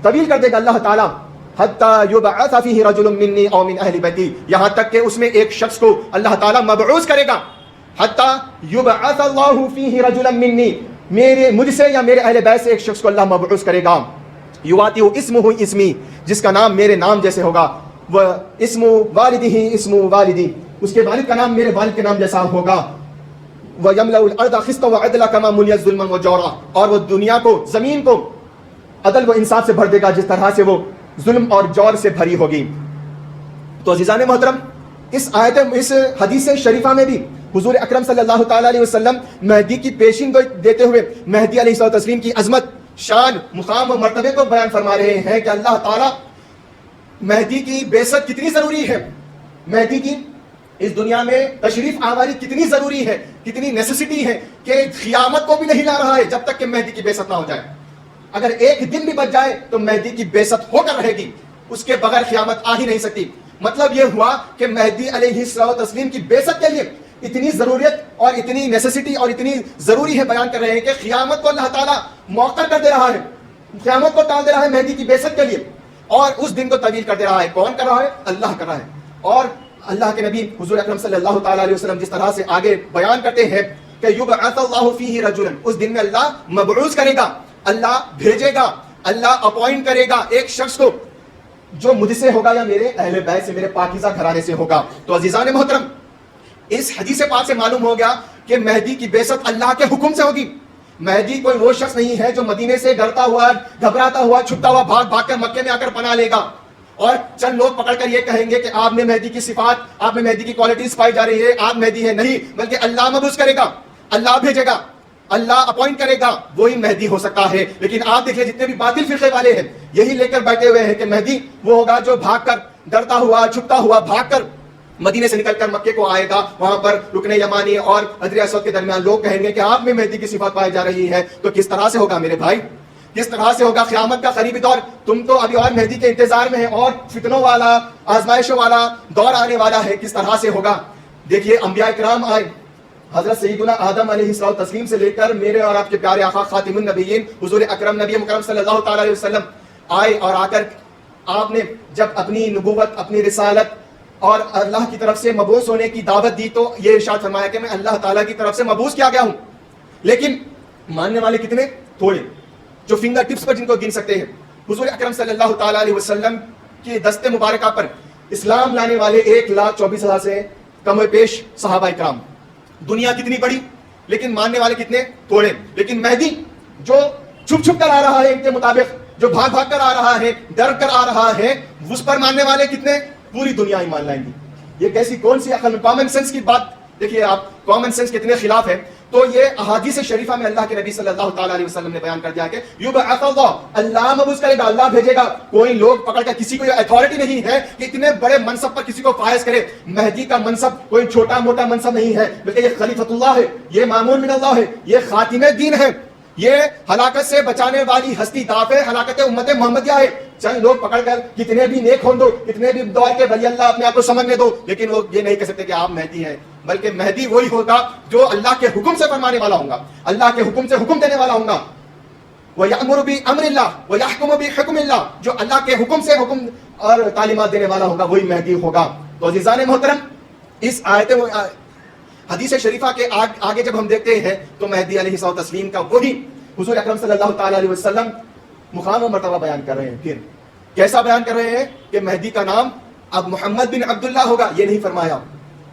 طویل کر دے گا اللہ تعالیٰ، حتیٰ یبعث فیہ رجل منی او من اہل بیتی، یہاں تک کہ اس میں ایک شخص کو اللہ تعالیٰ مبعوث کرے گا، حتیٰ یبعث اللہ فیہ رجلا منی، مجھ سے یا میرے اہل بیت سے ایک شخص کو اللہ مبعوث کرے گا، یواتی اسمہ اسمی، جس کا نام میرے نام جیسے ہوگا، وہ اسم والدہ اسم والدی، اس کے والد کا نام میرے والد کے نام جیسا ہوگا، وَيَمْلَأُ الْأَرْضَ قِسْطًا وَعَدْلًا كَمَا مُلِئَتْ ظُلْمًا وَجَوْرًا، اور وہ دنیا کو، زمین کو عدل و انصاف سے بھر دے گا جس طرح سے وہ ظلم اور جور سے بھری ہوگی۔ تو عزیزان محترم، اس حدیث شریفہ میں بھی حضور اکرم صلی اللہ تعالیٰ علیہ وسلم مہدی کی پیشین گوئی دیتے ہوئے مہدی علیہ الصلوۃ والتسلیم کی عظمت، شان، مقام و مرتبے کو بیان فرما رہے ہیں کہ اللہ تعالیٰ مہدی کی بعثت کتنی ضروری ہے، مہدی کی اس دنیا میں تشریف آوری کتنی ضروری ہے، کتنی نیسیسٹی ہے کہ قیامت کو بھی نہیں لا رہا ہے جب تک کہ مہدی کی بعثت نہ ہو جائے۔ اگر ایک دن بھی بچ جائے تو مہدی کی بعثت ہو کر رہے گی، اس کے بغیر قیامت آ ہی نہیں سکتی۔ مطلب یہ ہوا کہ مہدی علیہ الصلوۃ والتسلیم کی بعثت کے لیے اتنی ضروریت اور اتنی نیسیسٹی اور اتنی ضروری ہے، بیان کر رہے ہیں کہ قیامت کو اللہ تعالیٰ مؤخر کر دے رہا ہے، قیامت کو ٹال دے رہا ہے مہدی کی بعثت کے لیے، اور اس دن کو طویل کر دے رہا ہے۔ کون کر رہا ہے؟ اللہ کر رہا ہے۔ اور اللہ کے نبی حضور اکرم صلی اللہ تعالیٰ علیہ وسلم جس طرح سے آگے بیان کرتے ہیں کہ یبعث اللہ فیہ رجلا، اس دن میں اللہ مبعوث کرے گا، اللہ بھیجے گا، اللہ اپوائنٹ کرے گا ایک شخص کو جو مجھ سے ہوگا یا میرے اہل بیت سے، میرے پاکیزہ گھرانے سے ہوگا۔ تو عزیزان محترم، اس حدیث پاک سے معلوم ہو گیا کہ مہدی کی بعثت اللہ کے حکم سے ہوگی۔ مہدی کوئی وہ شخص نہیں ہے جو مدینے سے ڈرتا ہوا، گھبراتا ہوا، چھپتا ہوا بھاگ بھاگ کر مکے میں آ کر پناہ لے گا اور چند لوگ پکڑ کر یہ کہیں گے کہ آپ میں مہدی کی صفات، آپ میں مہدی کی کوالٹیز پائی جا رہی ہے، آپ مہدی ہے۔ نہیں، بلکہ اللہ مبعوث کرے گا، اللہ بھیجے گا، اللہ اپوائنٹ کرے گا، وہی مہدی ہو سکتا ہے۔ لیکن آپ دیکھیں جتنے بھی باطل فرقے والے ہیں یہی لے کر بیٹھے ہوئے ہیں کہ مہدی وہ ہوگا جو بھاگ کر، ڈرتا ہوا، چھپتا ہوا بھاگ کر مدینے سے نکل کر مکے کو آئے گا، وہاں پر رکن یمانی اور حجر اسود کے درمیان لوگ کہیں گے کہ آپ میں مہدی کی صفات پائی جا رہی ہے۔ تو کس طرح سے ہوگا میرے بھائی، کس طرح سے ہوگا؟ قیامت کا قریبی دور، تم تو ابھی اور مہدی کے انتظار میں ہیں، اور فتنوں والا، آزمائشوں والا دور آنے والا ہے، کس طرح سے ہوگا؟ دیکھیے انبیاء کرام آئے، حضرت سیدنا آدم علیہ الصلوۃ والتسلیم سے لے کر میرے اور آپ کے پیارے آقا خاتم النبیین حضور اکرم نبی مکرم صلی اللہ تعالیٰ علیہ وسلم آئے، اور آ کر آپ نے جب اپنی نبوت، اپنی رسالت اور اللہ کی طرف سے مبعوث ہونے کی دعوت دی تو یہ ارشاد فرمایا کہ میں اللہ تعالیٰ کی طرف سے مبعوث کیا گیا ہوں۔ لیکن ماننے والے کتنے؟ تھوڑے، جو فنگر ٹپس پر جن کو گن سکتے ہیں۔ حضور اکرم صلی اللہ تعالیٰ علیہ وسلم کی دست مبارکہ پر اسلام لانے والے 1,24,000 سے کم و پیش صحابہ کرام۔ دنیا کتنی بڑی، لیکن ماننے والے کتنے؟ تھوڑے۔ لیکن مہدی جو چھپ چھپ کر آ رہا ہے، ان کے مطابق جو بھاگ بھاگ کر آ رہا ہے، ڈر کر آ رہا ہے، اس پر ماننے والے کتنے؟ پوری دنیا ایمان لائیں گی۔ یہ کیسی کون سی عقل، کامن سینس کی بات دیکھیے آپ، کامن سینس کتنے خلاف ہے۔ تو یہ احادیث شریفہ میں اللہ کے نبی صلی اللہ تعالیٰ علیہ وسلم نے بیان کر دیا کہ یبعث اللہ، اللہ مبعوث کرے گا، اللہ بھیجے گا۔ کوئی لوگ پکڑ کر، کسی کو یہ اتھارٹی نہیں ہے کہ اتنے بڑے منصب پر کسی کو فائز کرے۔ مہدی کا منصب کوئی چھوٹا موٹا منصب نہیں ہے، بلکہ یہ خلیفۃ اللہ ہے، یہ مامون من اللہ ہے، یہ خاتم دین ہے۔ یہ ہلاکت سے بچانے والی ہستی دافع ہلاکت امت محمدیہ ہے. چند لوگ پکڑ کر کتنے بھی نیک ہوں دو، کتنے بھی دور کے ولی اللہ اپنے آپ کو سمجھنے دو، لیکن وہ یہ نہیں کہہ سکتے کہ آپ مہدی ہیں. بلکہ مہدی وہی ہوگا جو اللہ کے حکم سے فرمانے والا ہوگا، اللہ کے حکم سے حکم دینے والا ہوگا. وَيَأْمُرُ بِأَمْرِ اللَّهِ وَيَحْكُمُ بِحُكْمِ اللَّهِ، جو اللہ کے حکم سے حکم اور تعلیمات دینے والا ہوگا وہی مہدی ہوگا. تو عزیزان محترم، اس آیت حدیث شریفہ کے آگے جب ہم دیکھتے ہیں تو مہدی علیہ الصلوۃ والتسلیم کا وہی حضور اکرم صلی اللہ تعالی علیہ وسلم مقام و مرتبہ بیان کر رہے ہیں. پھر کیسا بیان کر رہے ہیں کہ مہدی کا نام اب محمد بن عبداللہ ہوگا. یہ نہیں فرمایا،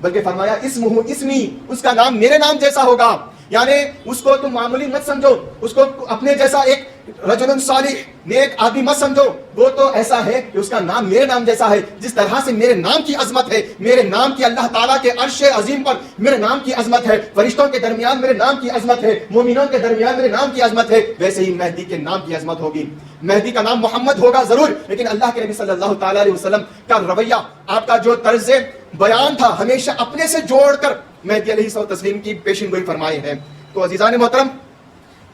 بلکہ فرمایا اسمہ اسمی، اس کا نام میرے نام جیسا ہوگا. یعنی اس کو تم معمولی مت سمجھو، اس کو اپنے جیسا ایک رجل صالح نیک آدمی مت سمجھو. وہ تو ایسا ہے کہ اس کا نام میرے نام جیسا ہے. جس طرح سے میرے نام کی عظمت ہے، میرے نام کی اللہ تعالیٰ کے عرش عظیم پر میرے نام کی عظمت ہے، فرشتوں کے درمیان میرے نام کی عظمت ہے، مومنوں کے درمیان میرے نام کی عظمت ہے، ویسے ہی مہدی کے نام کی عظمت ہوگی. مہدی کا نام محمد ہوگا ضرور، لیکن اللہ کے نبی صلی اللہ تعالیٰ علیہ وسلم کا رویہ، آپ کا جو طرز بیان تھا، ہمیشہ اپنے سے جوڑ کر مہدی علیہ الصلوۃ والتسلیم کی پیشن گوئی فرمائے ہیں. تو عزیزان محترم،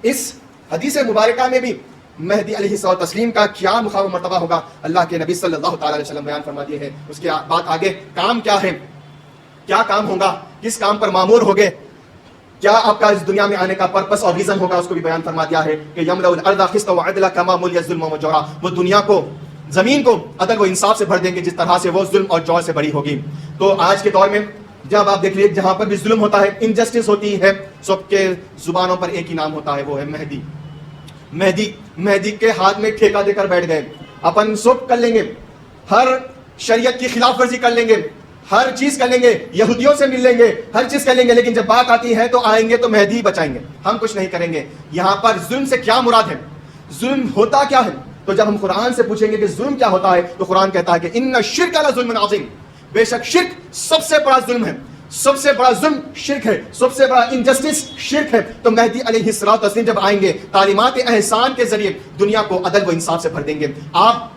اس حدیث مبارکہ میں بھی مہدی علیہ الصلوۃ والتسلیم کا کیا مقام و مرتبہ ہوگا اللہ کے نبی صلی اللہ تعالی علیہ وسلم بیان فرما دیے ہیں. اس کے بعد آگے کام کیا ہے، کیا کام ہوگا، کس کام پر مامور ہوگے، کیا آپ کا اس دنیا میں آنے کا پرپس اور ریزن ہوگا، اس کو بھی بیان فرما دیا ہے کہ یملأ الارض قسطا وعدلا کما ملئ الظلم وجورا. وہ دنیا کو، زمین کو عدل و انصاف سے بھر دیں گے جس طرح سے وہ ظلم اور جور سے بھری ہوگی. تو آج کے دور میں جب آپ دیکھ لیجیے جہاں پر بھی ظلم ہوتا ہے، انجسٹس ہوتی ہے، سب کے زبانوں پر ایک ہی نام ہوتا ہے، وہ ہے مہدی. مہدی کے ہاتھ میں ٹھیکہ دے کر بیٹھ گئے، اپن سب کر لیں گے، ہر شریعت کی خلاف ورزی کر لیں گے، ہر چیز کر لیں گے، یہودیوں سے مل لیں گے، ہر چیز کر لیں گے، لیکن جب بات آتی ہے تو آئیں گے تو مہدی ہی بچائیں گے، ہم کچھ نہیں کریں گے. یہاں پر ظلم سے کیا مراد ہے، ظلم ہوتا کیا ہے؟ تو جب ہم قرآن سے پوچھیں گے کہ ظلم کیا ہوتا ہے تو قرآن کہتا ہے کہ ان الشرک لظلم عظیم، بے شک شرک سب سے بڑا ظلم ہے، سب سے بڑا ظلم شرک ہے، سب سے بڑا انجسٹس شرک ہے. تو مہدی علیہ الصلوۃ والتسلیم جب آئیں گے تعلیمات احسان کے ذریعے دنیا کو عدل و انصاف سے بھر دیں گے. آپ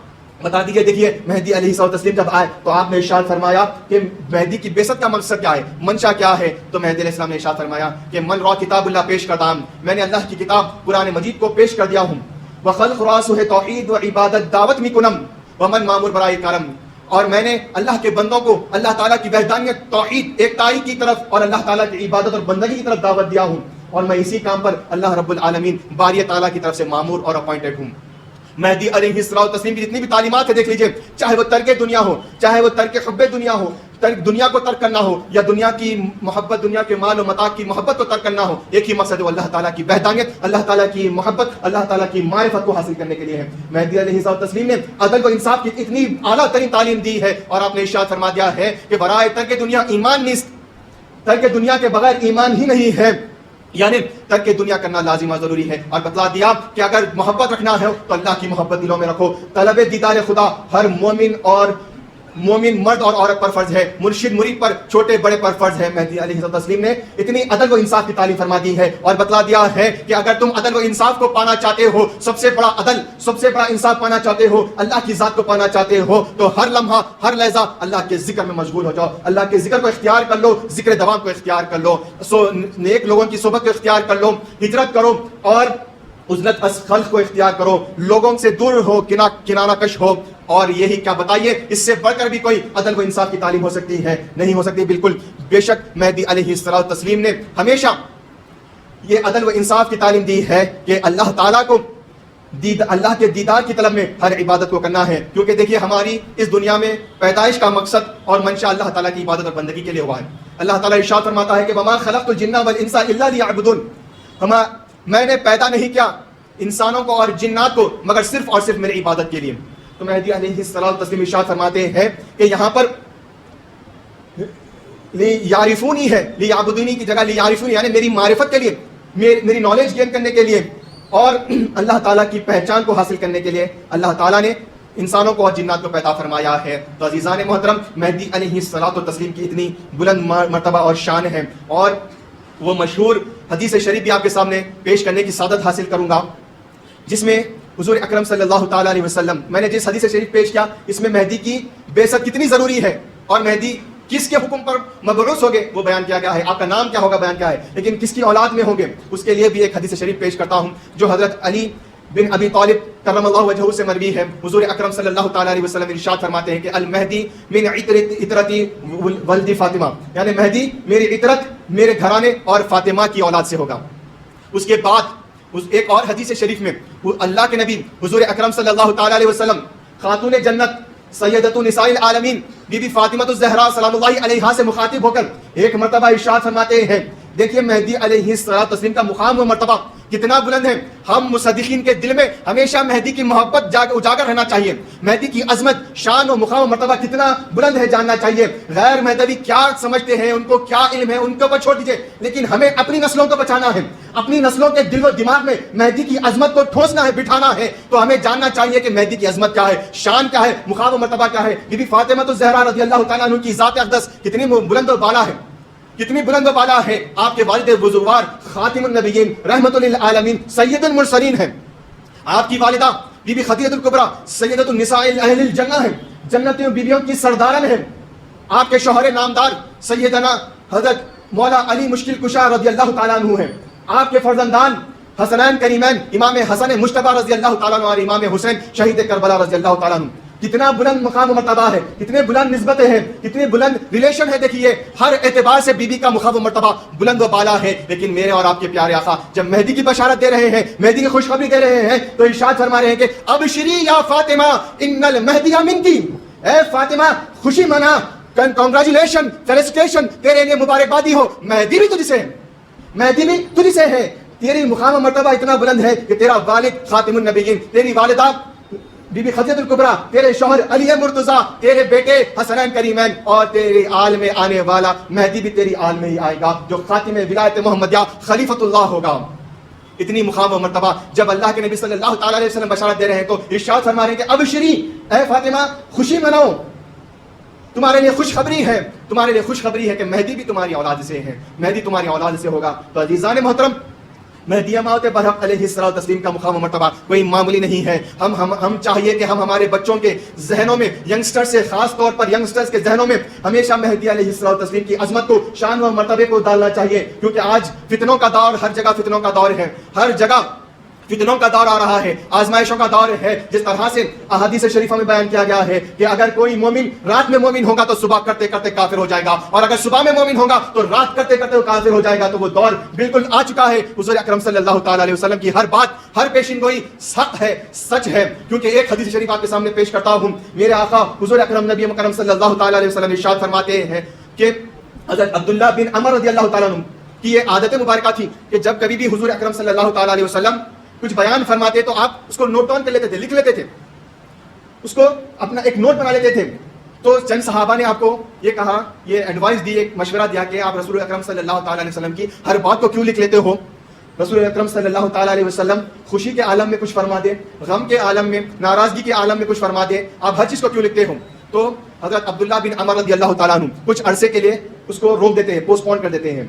بتا دیجیے، دیکھیے مہدی علیہ الصلوۃ والتسلیم جب آئے تو آپ نے ارشاد فرمایا کہ مہدی کی بعثت کا مقصد کیا ہے، منشا کیا ہے. تو مہدی علیہ السلام نے ارشاد فرمایا کہ من را کتاب اللہ پیش کرتا ہوں، میں نے اللہ کی کتاب قرآن مجید کو پیش کر دیا ہوں. وخلق راسہ توحید و عبادت دعوت می کنم ومن معمور برائے کرم، اور میں نے اللہ کے بندوں کو اللہ تعالیٰ کی وحدانیت، توحید، ایکتائی کی طرف اور اللہ تعالیٰ کی عبادت اور بندگی کی طرف دعوت دیا ہوں، اور میں اسی کام پر اللہ رب العالمین باری تعالیٰ کی طرف سے معمور اور اپوائنٹڈ ہوں. مہدی علیہ الصلوۃ والتسلیم کی جتنی بھی تعلیمات ہے دیکھ لیجئے، چاہے وہ ترک دنیا ہو، چاہے وہ ترک حب دنیا ہو، دنیا کو ترک کرنا ہو، یا دنیا کی محبت، دنیا کے مال و متاع کی محبت کو ترک کرنا ہو، ایک ہی مقصد ہے، اللہ تعالیٰ کی وحدانیت، اللہ تعالیٰ کی محبت، اللہ تعالیٰ کی معرفت کو حاصل کرنے کے لیے ہے. مہدی علیہ الصلوۃ والتسلیم نے عدل و انصاف کی اتنی اعلیٰ ترین تعلیم دی ہے، اور آپ نے ارشاد فرما دیا ہے کہ برائے ترک دنیا ایمان نیست، ترک دنیا کے بغیر ایمان ہی نہیں ہے، یعنی ترک دنیا کرنا لازم و ضروری ہے. اور بتلا دیا کہ اگر محبت رکھنا ہے تو اللہ کی محبت دلوں میں رکھو. طلب دیدار خدا ہر مومن مرد اور عورت پر فرض ہے، مرشد مرید پر، چھوٹے بڑے پر فرض ہے. مہدی علیہ الصلوۃ والتسلیم نے اتنی عدل و انصاف کی تعلیم فرما دی ہے اور بتلا دیا ہے کہ اگر تم عدل و انصاف کو پانا چاہتے ہو، سب سے بڑا عدل، سب سے بڑا انصاف پانا چاہتے ہو، اللہ کی ذات کو پانا چاہتے ہو، تو ہر لمحہ ہر لحظہ اللہ کے ذکر میں مشغول ہو جاؤ. اللہ کے ذکر کو اختیار کر لو، ذکر دوام کو اختیار کر لو، نیک لوگوں کی صحبت کو اختیار کر لو، ہجرت کرو اور عزلت از خلق کو اختیار کرو، لوگوں سے دور ہو، کنارہ کش ہو. اور یہی کیا بتائیے، اس سے بڑھ کر بھی کوئی عدل و انصاف کی تعلیم ہو سکتی ہے؟ نہیں ہو سکتی بالکل. بے شک مہدی علیہ الصلوۃ والتسلیم نے ہمیشہ یہ عدل و انصاف کی تعلیم دی ہے کہ اللہ تعالیٰ کو اللہ کے دیدار کی طلب میں ہر عبادت کو کرنا ہے. کیونکہ دیکھیے ہماری اس دنیا میں پیدائش کا مقصد اور منشا اللہ تعالیٰ کی عبادت اور بندگی کے لیے ہوا ہے. اللہ تعالیٰ ارشاد فرماتا ہے کہ وما خلقت الجن والانس الا لیعبدون، میں نے پیدا نہیں کیا انسانوں کو اور جنات کو مگر صرف اور صرف میری عبادت کے لیے. تو مہدی علیہ الصلوۃ والتسلیم ارشاد فرماتے ہیں کہ یہاں پر لیعرفونی ہے، لیعبدونی کی جگہ لیعرفونی، یعنی میری معرفت کے لیے، میری نالج گین کرنے کے لیے اور اللہ تعالیٰ کی پہچان کو حاصل کرنے کے لیے اللہ تعالیٰ نے انسانوں کو اور جنات کو پیدا فرمایا ہے. تو عزیزان محترم، مہدی علیہ الصلوۃ والتسلیم کی اتنی بلند مرتبہ اور شان ہے، اور وہ مشہور حدیث شریف بھی آپ کے سامنے پیش کرنے کی سعادت حاصل کروں گا، جس میں حضور اکرم صلی اللہ تعالیٰ علیہ وسلم، میں نے جس حدیث شریف پیش کیا اس میں مہدی کی بعثت کتنی ضروری ہے اور مہدی کس کے حکم پر مبعوث ہوگے وہ بیان کیا گیا ہے، آپ کا نام کیا ہوگا بیان کیا ہے، لیکن کس کی اولاد میں ہوں گے اس کے لیے بھی ایک حدیث شریف پیش کرتا ہوں جو حضرت علی بن ابی طالب کرم اللہ وجہہ سے مروی ہے۔ حضور اکرم صلی اللہ تعالی علیہ وسلم ارشاد فرماتے ہیں کہ المہدی من عطرتی ولد فاطمہ، یعنی مہدی میری عطرت میرے گھرانے اور فاطمہ کی اولاد سے ہوگا۔ اس کے بعد ایک اور حدیث شریف میں اللہ کے نبی حضور اکرم صلی اللہ تعالی علیہ وسلم خاتون جنت سیدۃ نساء العالمین بی بی فاطمہ الزہرا سلام اللہ علیہا سے مخاطب ہو کر ایک مرتبہ ارشاد فرماتے ہیں، دیکھیے مہدی علیہ الصلوۃ والتسلیم کا مقام و مرتبہ کتنا بلند ہے۔ ہم مصدقین کے دل میں ہمیشہ مہدی کی محبت اجاگر رہنا چاہیے، مہدی کی عظمت شان و مقام و مرتبہ کتنا بلند ہے جاننا چاہیے۔ غیر مہدوی کیا سمجھتے ہیں، ان کو کیا علم ہے، ان کے اوپر چھوڑ دیجیے، لیکن ہمیں اپنی نسلوں کو بچانا ہے، اپنی نسلوں کے دل و دماغ میں مہدی کی عظمت کو ٹھونسنا ہے، بٹھانا ہے۔ تو ہمیں جاننا چاہیے کہ مہدی کی عظمت کیا ہے، شان کیا ہے، مقام و مرتبہ کیا ہے۔ بی بی فاطمہ الزہرا رضی اللہ تعالیٰ عنہ کی ذات اقدس کتنی بلند و بالا ہے، کتنی بلند و بالا ہے۔ آپ کے والد بزرگوار خاتم النبیین رحمت للعالمین سید المرسلین ہیں۔ آپ کی والدہ بی بی خدیجہ الکبریٰ سیدۃ النساء اہل الجنہ ہیں، جنتی بیویوں کی سردارن ہیں۔ آپ کے شوہر نامدار سیدنا حضرت مولا علی مشکل کشا رضی اللہ تعالیٰ عنہ ہیں۔ آپ کے فرزندان حسنین کریمین امام حسن مجتبی رضی اللہ تعالیٰ عنہ اور امام حسین شہید کربلا رضی اللہ تعالیٰ عنہ۔ کتنا بلند مقام و مرتبہ ہے، کتنے بلند نسبتیں ہیں، کتنے بلند ریلیشن ہے۔ دیکھیے ہر اعتبار سے بی بی کا مقام و مرتبہ بلند و بالا ہے۔ لیکن میرے اور آپ کے پیارے آقا جب مہدی کی بشارت دے رہے ہیں، مہدی کی خوشخبری دے رہے ہیں تو ارشاد فرما رہے ہیں کہ ابشری یا فاطمہ ان المہدی منکی، اے فاطمہ خوشی منا، کنگریچولیشن، فیلسٹیشن، تیرے لیے مبارکبادی ہو، مہدی بھی تجھ سے ہے، مہدی بھی تجھ سے ہے۔ تیری مقام و مرتبہ اتنا بلند ہے کہ تیرا والد خاتم النبیین، تیری والدہ بی بی خدیجہ الکبریٰ، تیرے شوہر علی مرتضیٰ، تیرے بیٹے حسنین کریمین اور تیرے آل میں آنے والا مہدی بھی تیری آل میں ہی آئے گا جو خاتم ولایت محمدیہ خلیفۃ اللہ ہوگا۔ اتنی مقام و مرتبہ جب اللہ کے نبی صلی اللہ تعالیٰ علیہ وسلم بشارت دے رہے ہیں تو ارشاد فرما رہے ہیں کہ ابشری اے فاطمہ خوشی مناؤ، تمہارے لیے خوشخبری ہے، تمہارے لیے خوشخبری ہے کہ مہدی بھی تمہاری اولاد سے ہے، مہدی تمہاری اولاد سے ہوگا۔ تو عزیزان محترم، مہدی موت برحق علیہ الصلوۃ والتسلیم کا مقام و مرتبہ کوئی معمولی نہیں ہے۔ ہم چاہیے کہ ہم ہمارے بچوں کے ذہنوں میں، ینگسٹر سے خاص طور پر ینگسٹرز کے ذہنوں میں ہمیشہ مہدی علیہ الصلوۃ والتسلیم کی عظمت کو، شان و مرتبے کو ڈالنا چاہیے، کیونکہ آج فتنوں کا دور، ہر جگہ فتنوں کا دور ہے، ہر جگہ فتنوں کا دور آ رہا ہے، آزمائشوں کا دور ہے۔ جس طرح سے احادیث شریفہ میں بیان کیا گیا ہے کہ اگر کوئی مومن رات میں مومن ہوگا تو صبح کرتے کرتے کافر ہو جائے گا، اور اگر صبح میں مومن ہوگا تو رات کرتے کرتے وہ کافر ہو جائے گا۔ تو وہ دور بالکل آ چکا ہے۔ حضور اکرم صلی اللہ تعالی علیہ وسلم کی ہر بات، ہر پیشین گوئی حق ہے، سچ ہے۔ کیونکہ ایک حدیث شریف آپ کے سامنے پیش کرتا ہوں، میرے آقا حضور اکرم نبی مکرم صلی اللہ تعالی علیہ وسلم ارشاد فرماتے ہیں کہ حضرت عبداللہ بن عمر رضی اللہ تعالیٰ عنہ کی یہ عادت مبارکہ تھی کہ جب کبھی بھی حضور اکرم صلی اللہ تعالی علیہ وسلم کچھ بیان فرماتے تو آپ اس کو نوٹ ڈاؤن کر لیتے تھے، لکھ لیتے تھے، اس کو اپنا ایک نوٹ بنا لیتے تھے۔ تو چند صحابہ نے آپ کو یہ کہا، یہ ایڈوائس دی، ایک مشورہ دیا کہ آپ رسول اکرم صلی اللہ تعالی علیہ وسلم کی ہر بات کو کیوں لکھ لیتے ہو؟ رسول اکرم صلی اللہ تعالی علیہ وسلم خوشی کے عالم میں کچھ فرما دے، غم کے عالم میں، ناراضگی کے عالم میں کچھ فرما دے، آپ ہر چیز کو کیوں لکھتے ہو؟ تو حضرت عبداللہ بن عمر رضی اللہ تعالیٰ عنہ کچھ عرصے کے لیے اس کو روک دیتے ہیں، پوسٹ پون کر دیتے ہیں،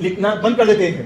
لکھنا بند کر دیتے ہیں،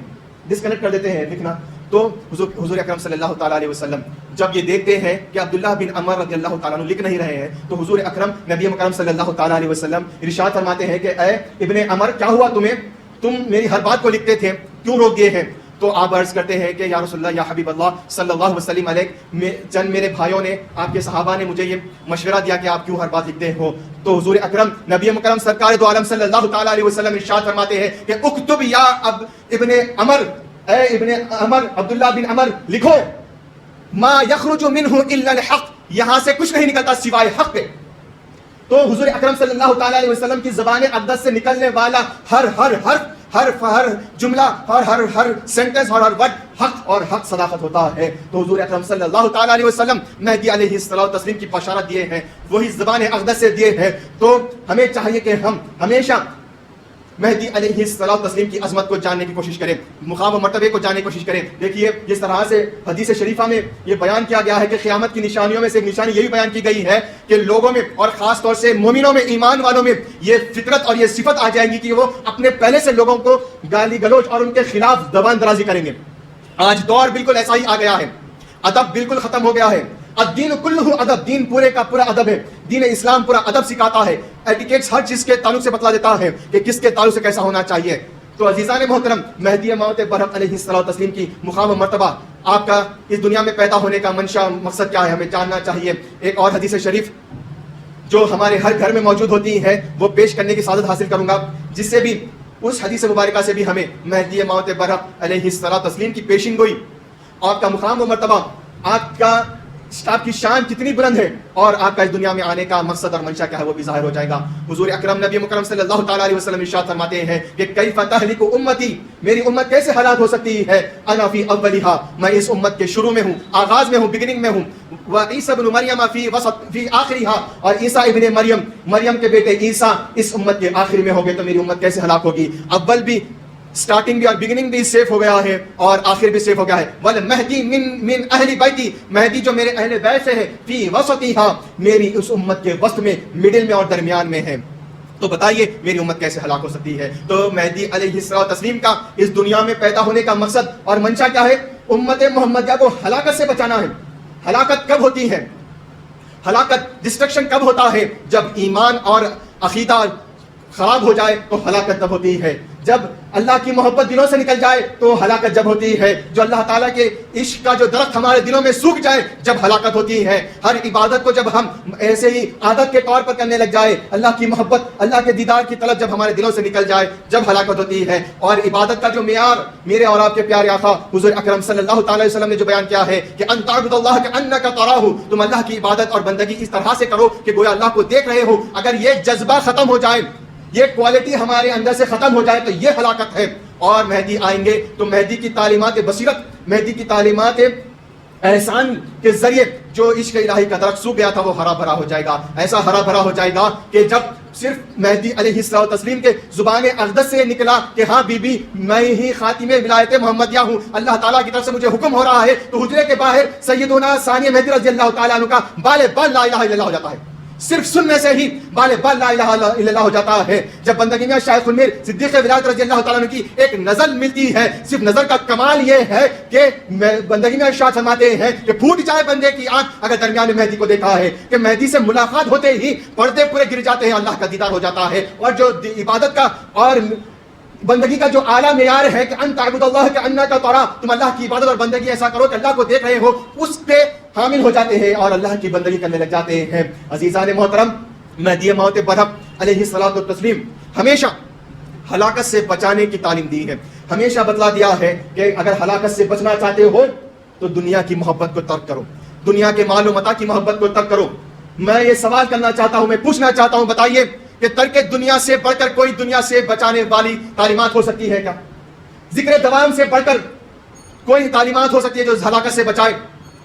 ڈسکنیکٹ کر دیتے ہیں لکھنا۔ تو حضور اکرم صلی اللہ تعالیٰ علیہ وسلم جب یہ دیکھتے ہیں کہ عبداللہ بن عمر رضی اللہ تعالیٰ عنہ لکھ نہیں رہے ہیں تو حضور اکرم نبی مکرم صلی اللہ تعالیٰ علیہ وسلم ارشاد فرماتے ہیں کہ اے ابن عمر کیا ہوا تمہیں، تم میری ہر بات کو لکھتے تھے، کیوں روک دیے ہیں؟ تو آپ عرض کرتے ہیں کہ یا رسول اللہ، یا حبیب اللہ صلی اللہ وسلم علیہ، چند میرے بھائیوں نے، آپ کے صحابہ نے مجھے یہ مشورہ دیا کہ آپ کیوں ہر بات لکھتے ہو۔ تو حضور اکرم نبی مکرم سرکار دو عالم صلی اللہ تعالیٰ علیہ وسلم ارشاد فرماتے ہیں کہ اکتب یا ابن عمر، اے ابن عمر، عبداللہ بن عمر لکھو، ما یخرج منہ الا الحق، یہاں سے کچھ نہیں نکلتا سوائے حق کے۔ تو حضور اکرم صلی اللہ تعالیٰ علیہ وسلم کی زبان اقدس سے نکلنے والا ہر جملہ اور ہر سینٹنس اور ہر ورڈ حق اور حق صداقت ہوتا ہے۔ تو حضور اکرم صلی اللہ تعالیٰ علیہ وسلم مہدی علیہ الصلوۃ والتسلیم کی بشارت دیے ہیں، وہی زبان اقدس سے دیے ہیں۔ تو ہمیں چاہیے کہ ہم ہمیشہ مہدی علیہ الصلوۃ والتسلیم کی عظمت کو جاننے کی کوشش کریں، مقام و مرتبے کو جاننے کی کوشش کریں۔ دیکھیے جس طرح سے حدیث شریفہ میں یہ بیان کیا گیا ہے کہ قیامت کی نشانیوں میں سے ایک نشانی یہی بیان کی گئی ہے کہ لوگوں میں اور خاص طور سے مومنوں میں، ایمان والوں میں یہ فطرت اور یہ صفت آ جائے گی کہ وہ اپنے پہلے سے لوگوں کو گالی گلوچ اور ان کے خلاف زبان درازی کریں گے۔ آج دور بالکل ایسا ہی آ گیا ہے، ادب بالکل ختم ہو گیا ہے، الدین کلہ ادب، دین پورے کا پورا ادب ہے، دین اسلام پورا ادب سکھاتا ہے، ایٹیکیٹس ہر چیز کے تعلق سے بتلا دیتا ہے کہ کس کے تعلق سے کیسا ہونا چاہیے۔ تو عزیزان محترم، مہدی موعود برحق علیہ الصلوۃ والتسلیم کی مقام و مرتبہ، آپ کا اس دنیا میں پیدا ہونے کا منشا مقصد کیا ہے، ہمیں جاننا چاہیے۔ ایک اور حدیث شریف جو ہمارے ہر گھر میں موجود ہوتی ہے وہ پیش کرنے کی سعادت حاصل کروں گا، جس سے بھی اس حدیث مبارکہ سے بھی ہمیں مہدی موعود برحق علیہ الصلوۃ والتسلیم کی پیشین گوئی، آپ کا مقام و مرتبہ، آپ کی شان کتنی بلند ہے اور آپ کا اس دنیا میں آنے کا مقصد اور منشا کیا ہے وہ بھی ظاہر ہو جائے گا۔ حضور اکرم نبی مکرم صلی اللہ تعالیٰ علیہ وسلم ارشاد فرماتے ہیں کہ کیف تہلک امتی، میری امت کیسے ہلاک ہو سکتی ہے، انا فی اولھا، میں اس امت کے شروع میں ہوں، آغاز میں ہوں، بگننگ میں ہوں، وعیسی ابن مریم فی وسط فی آخرھا، اور عیسیٰ ابن مریم کے بیٹے عیسیٰ اس امت کے آخر میں ہو گئے تو میری امت کیسے ہلاک ہوگی۔ اول بھی اسٹارٹنگ بھی اور بگننگ بھی سیف ہو گیا ہے اور آخر بھی سیف ہو گیا ہے۔ والمہدی من اہل بیتی، مہدی جو میرے اہل بیت سے ہے، فی وسطھا، میری اس امت کے وسط میں، مڈل میں اور درمیان میں ہے۔ تو بتائیے میری امت کیسے ہلاک ہو سکتی ہے۔ تو مہدی علیہ الصلوۃ والتسلیم کا اس دنیا میں پیدا ہونے کا مقصد اور منشا کیا ہے، امت محمدیہ کو ہلاکت سے بچانا ہے۔ ہلاکت کب ہوتی ہے، ہلاکت ڈسٹرکشن کب ہوتا ہے، جب ایمان اور عقیدہ خراب ہو جائے تو ہلاکت تب ہوتی ہے، جب اللہ کی محبت دلوں سے نکل جائے تو ہلاکت جب ہوتی ہے، جو اللہ تعالیٰ کے عشق کا جو درخت ہمارے دلوں میں سوکھ جائے جب ہلاکت ہوتی ہے، ہر عبادت کو جب ہم ایسے ہی عادت کے طور پر کرنے لگ جائے، اللہ کی محبت، اللہ کے دیدار کی طلب جب ہمارے دلوں سے نکل جائے جب ہلاکت ہوتی ہے۔ اور عبادت کا جو معیار میرے اور آپ کے پیارے آقا حضور اکرم صلی اللہ تعالیٰ علیہ وسلم نے جو بیان کیا ہے کہ ان تعبد اللہ کأنک تراہ، تم اللہ کی عبادت اور بندگی اس طرح سے کرو کہ گویا اللہ کو دیکھ رہے ہو، اگر یہ جذبہ ختم ہو جائے، یہ کوالٹی ہمارے اندر سے ختم ہو جائے تو یہ ہلاکت ہے۔ اور مہدی آئیں گے تو مہدی کی تعلیمات بصیرت، مہدی کی تعلیمات احسان کے ذریعے جو عشق الہی کا درخت سوکھ گیا تھا وہ ہرا بھرا ہو جائے گا، ایسا ہرا بھرا ہو جائے گا کہ جب صرف مہدی علیہ الصلوۃ والتسلیم کے زبان اقدس سے نکلا کہ ہاں بی بی میں ہی خاتم ولایت محمدیہ ہوں، اللہ تعالیٰ کی طرف سے مجھے حکم ہو رہا ہے، تو حجرے کے باہر سیدنا ثانی مہدی رضی اللہ تعالیٰ عنہ کا بال بال لا الہ الا اللہ ہو جاتا ہے، صرف سننے سے ہی بال بال لا الہ الا اللہ ہو جاتا ہے۔ جب بندگی میں شیخ المیر صدیق ولایت رضی اللہ تعالیٰ عنہ کی ایک نظر ملتی ہے، صرف نظر کا کمال یہ ہے کہ بندگی میں ارشاد فرماتے ہیں کہ پھوٹ جائے بندے کی آنکھ اگر درمیان میں مہدی کو دیکھا ہے، کہ مہدی سے ملاقات ہوتے ہی پردے پورے گر جاتے ہیں، اللہ کا دیدار ہو جاتا ہے۔ اور جو عبادت کا اور بندگی کا جو اعلیٰ معیار ہے کہ ان تعبد اللہ کأنک تراہ، تم اللہ کی عبادت اور بندگی ایسا کرو کہ اللہ کو دیکھ رہے ہو، اس پہ حامل ہو جاتے ہیں اور اللہ کی بندگی کرنے لگ جاتے ہیں۔ عزیزان محترم، مہدی موعود برحق علیہ الصلوۃ والتسلیم ہمیشہ ہلاکت سے بچانے کی تعلیم دی ہے، ہمیشہ بتلا دیا ہے کہ اگر ہلاکت سے بچنا چاہتے ہو تو دنیا کی محبت کو ترک کرو، دنیا کے مال و متاع کی محبت کو ترک کرو۔ میں یہ سوال کرنا چاہتا ہوں، میں پوچھنا چاہتا ہوں، بتائیے کہ ترک دنیا سے بڑھ کر کوئی دنیا سے بچانے والی تعلیمات ہو سکتی ہے کیا؟ ذکر دوام سے بڑھ کر کوئی تعلیمات ہو سکتی ہے جو ہلاکت سے بچائے؟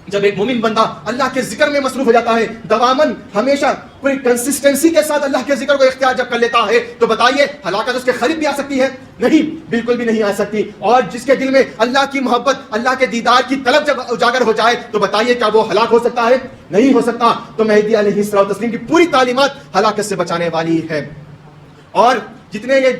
جب ایک مومن بندہ اللہ کے ذکر میں مصروف ہو جاتا ہے، دوامن ہمیشہ پوری کنسسٹنسی کے ساتھ اللہ کے ذکر کو اختیار جب کر لیتا ہے، تو بتائیے ہلاکت اس کے قریب بھی آ سکتی ہے؟ نہیں، بالکل بھی نہیں آ سکتی۔ اور جس کے دل میں اللہ کی محبت، اللہ کے دیدار کی طلب جب اجاگر ہو جائے تو بتائیے کیا وہ ہلاک ہو سکتا ہے؟ نہیں ہو سکتا۔ تو مہدی علیہ الصلوۃ والتسلیم کی پوری تعلیمات ہلاکت سے بچانے والی ہے۔ اور جتنے یہ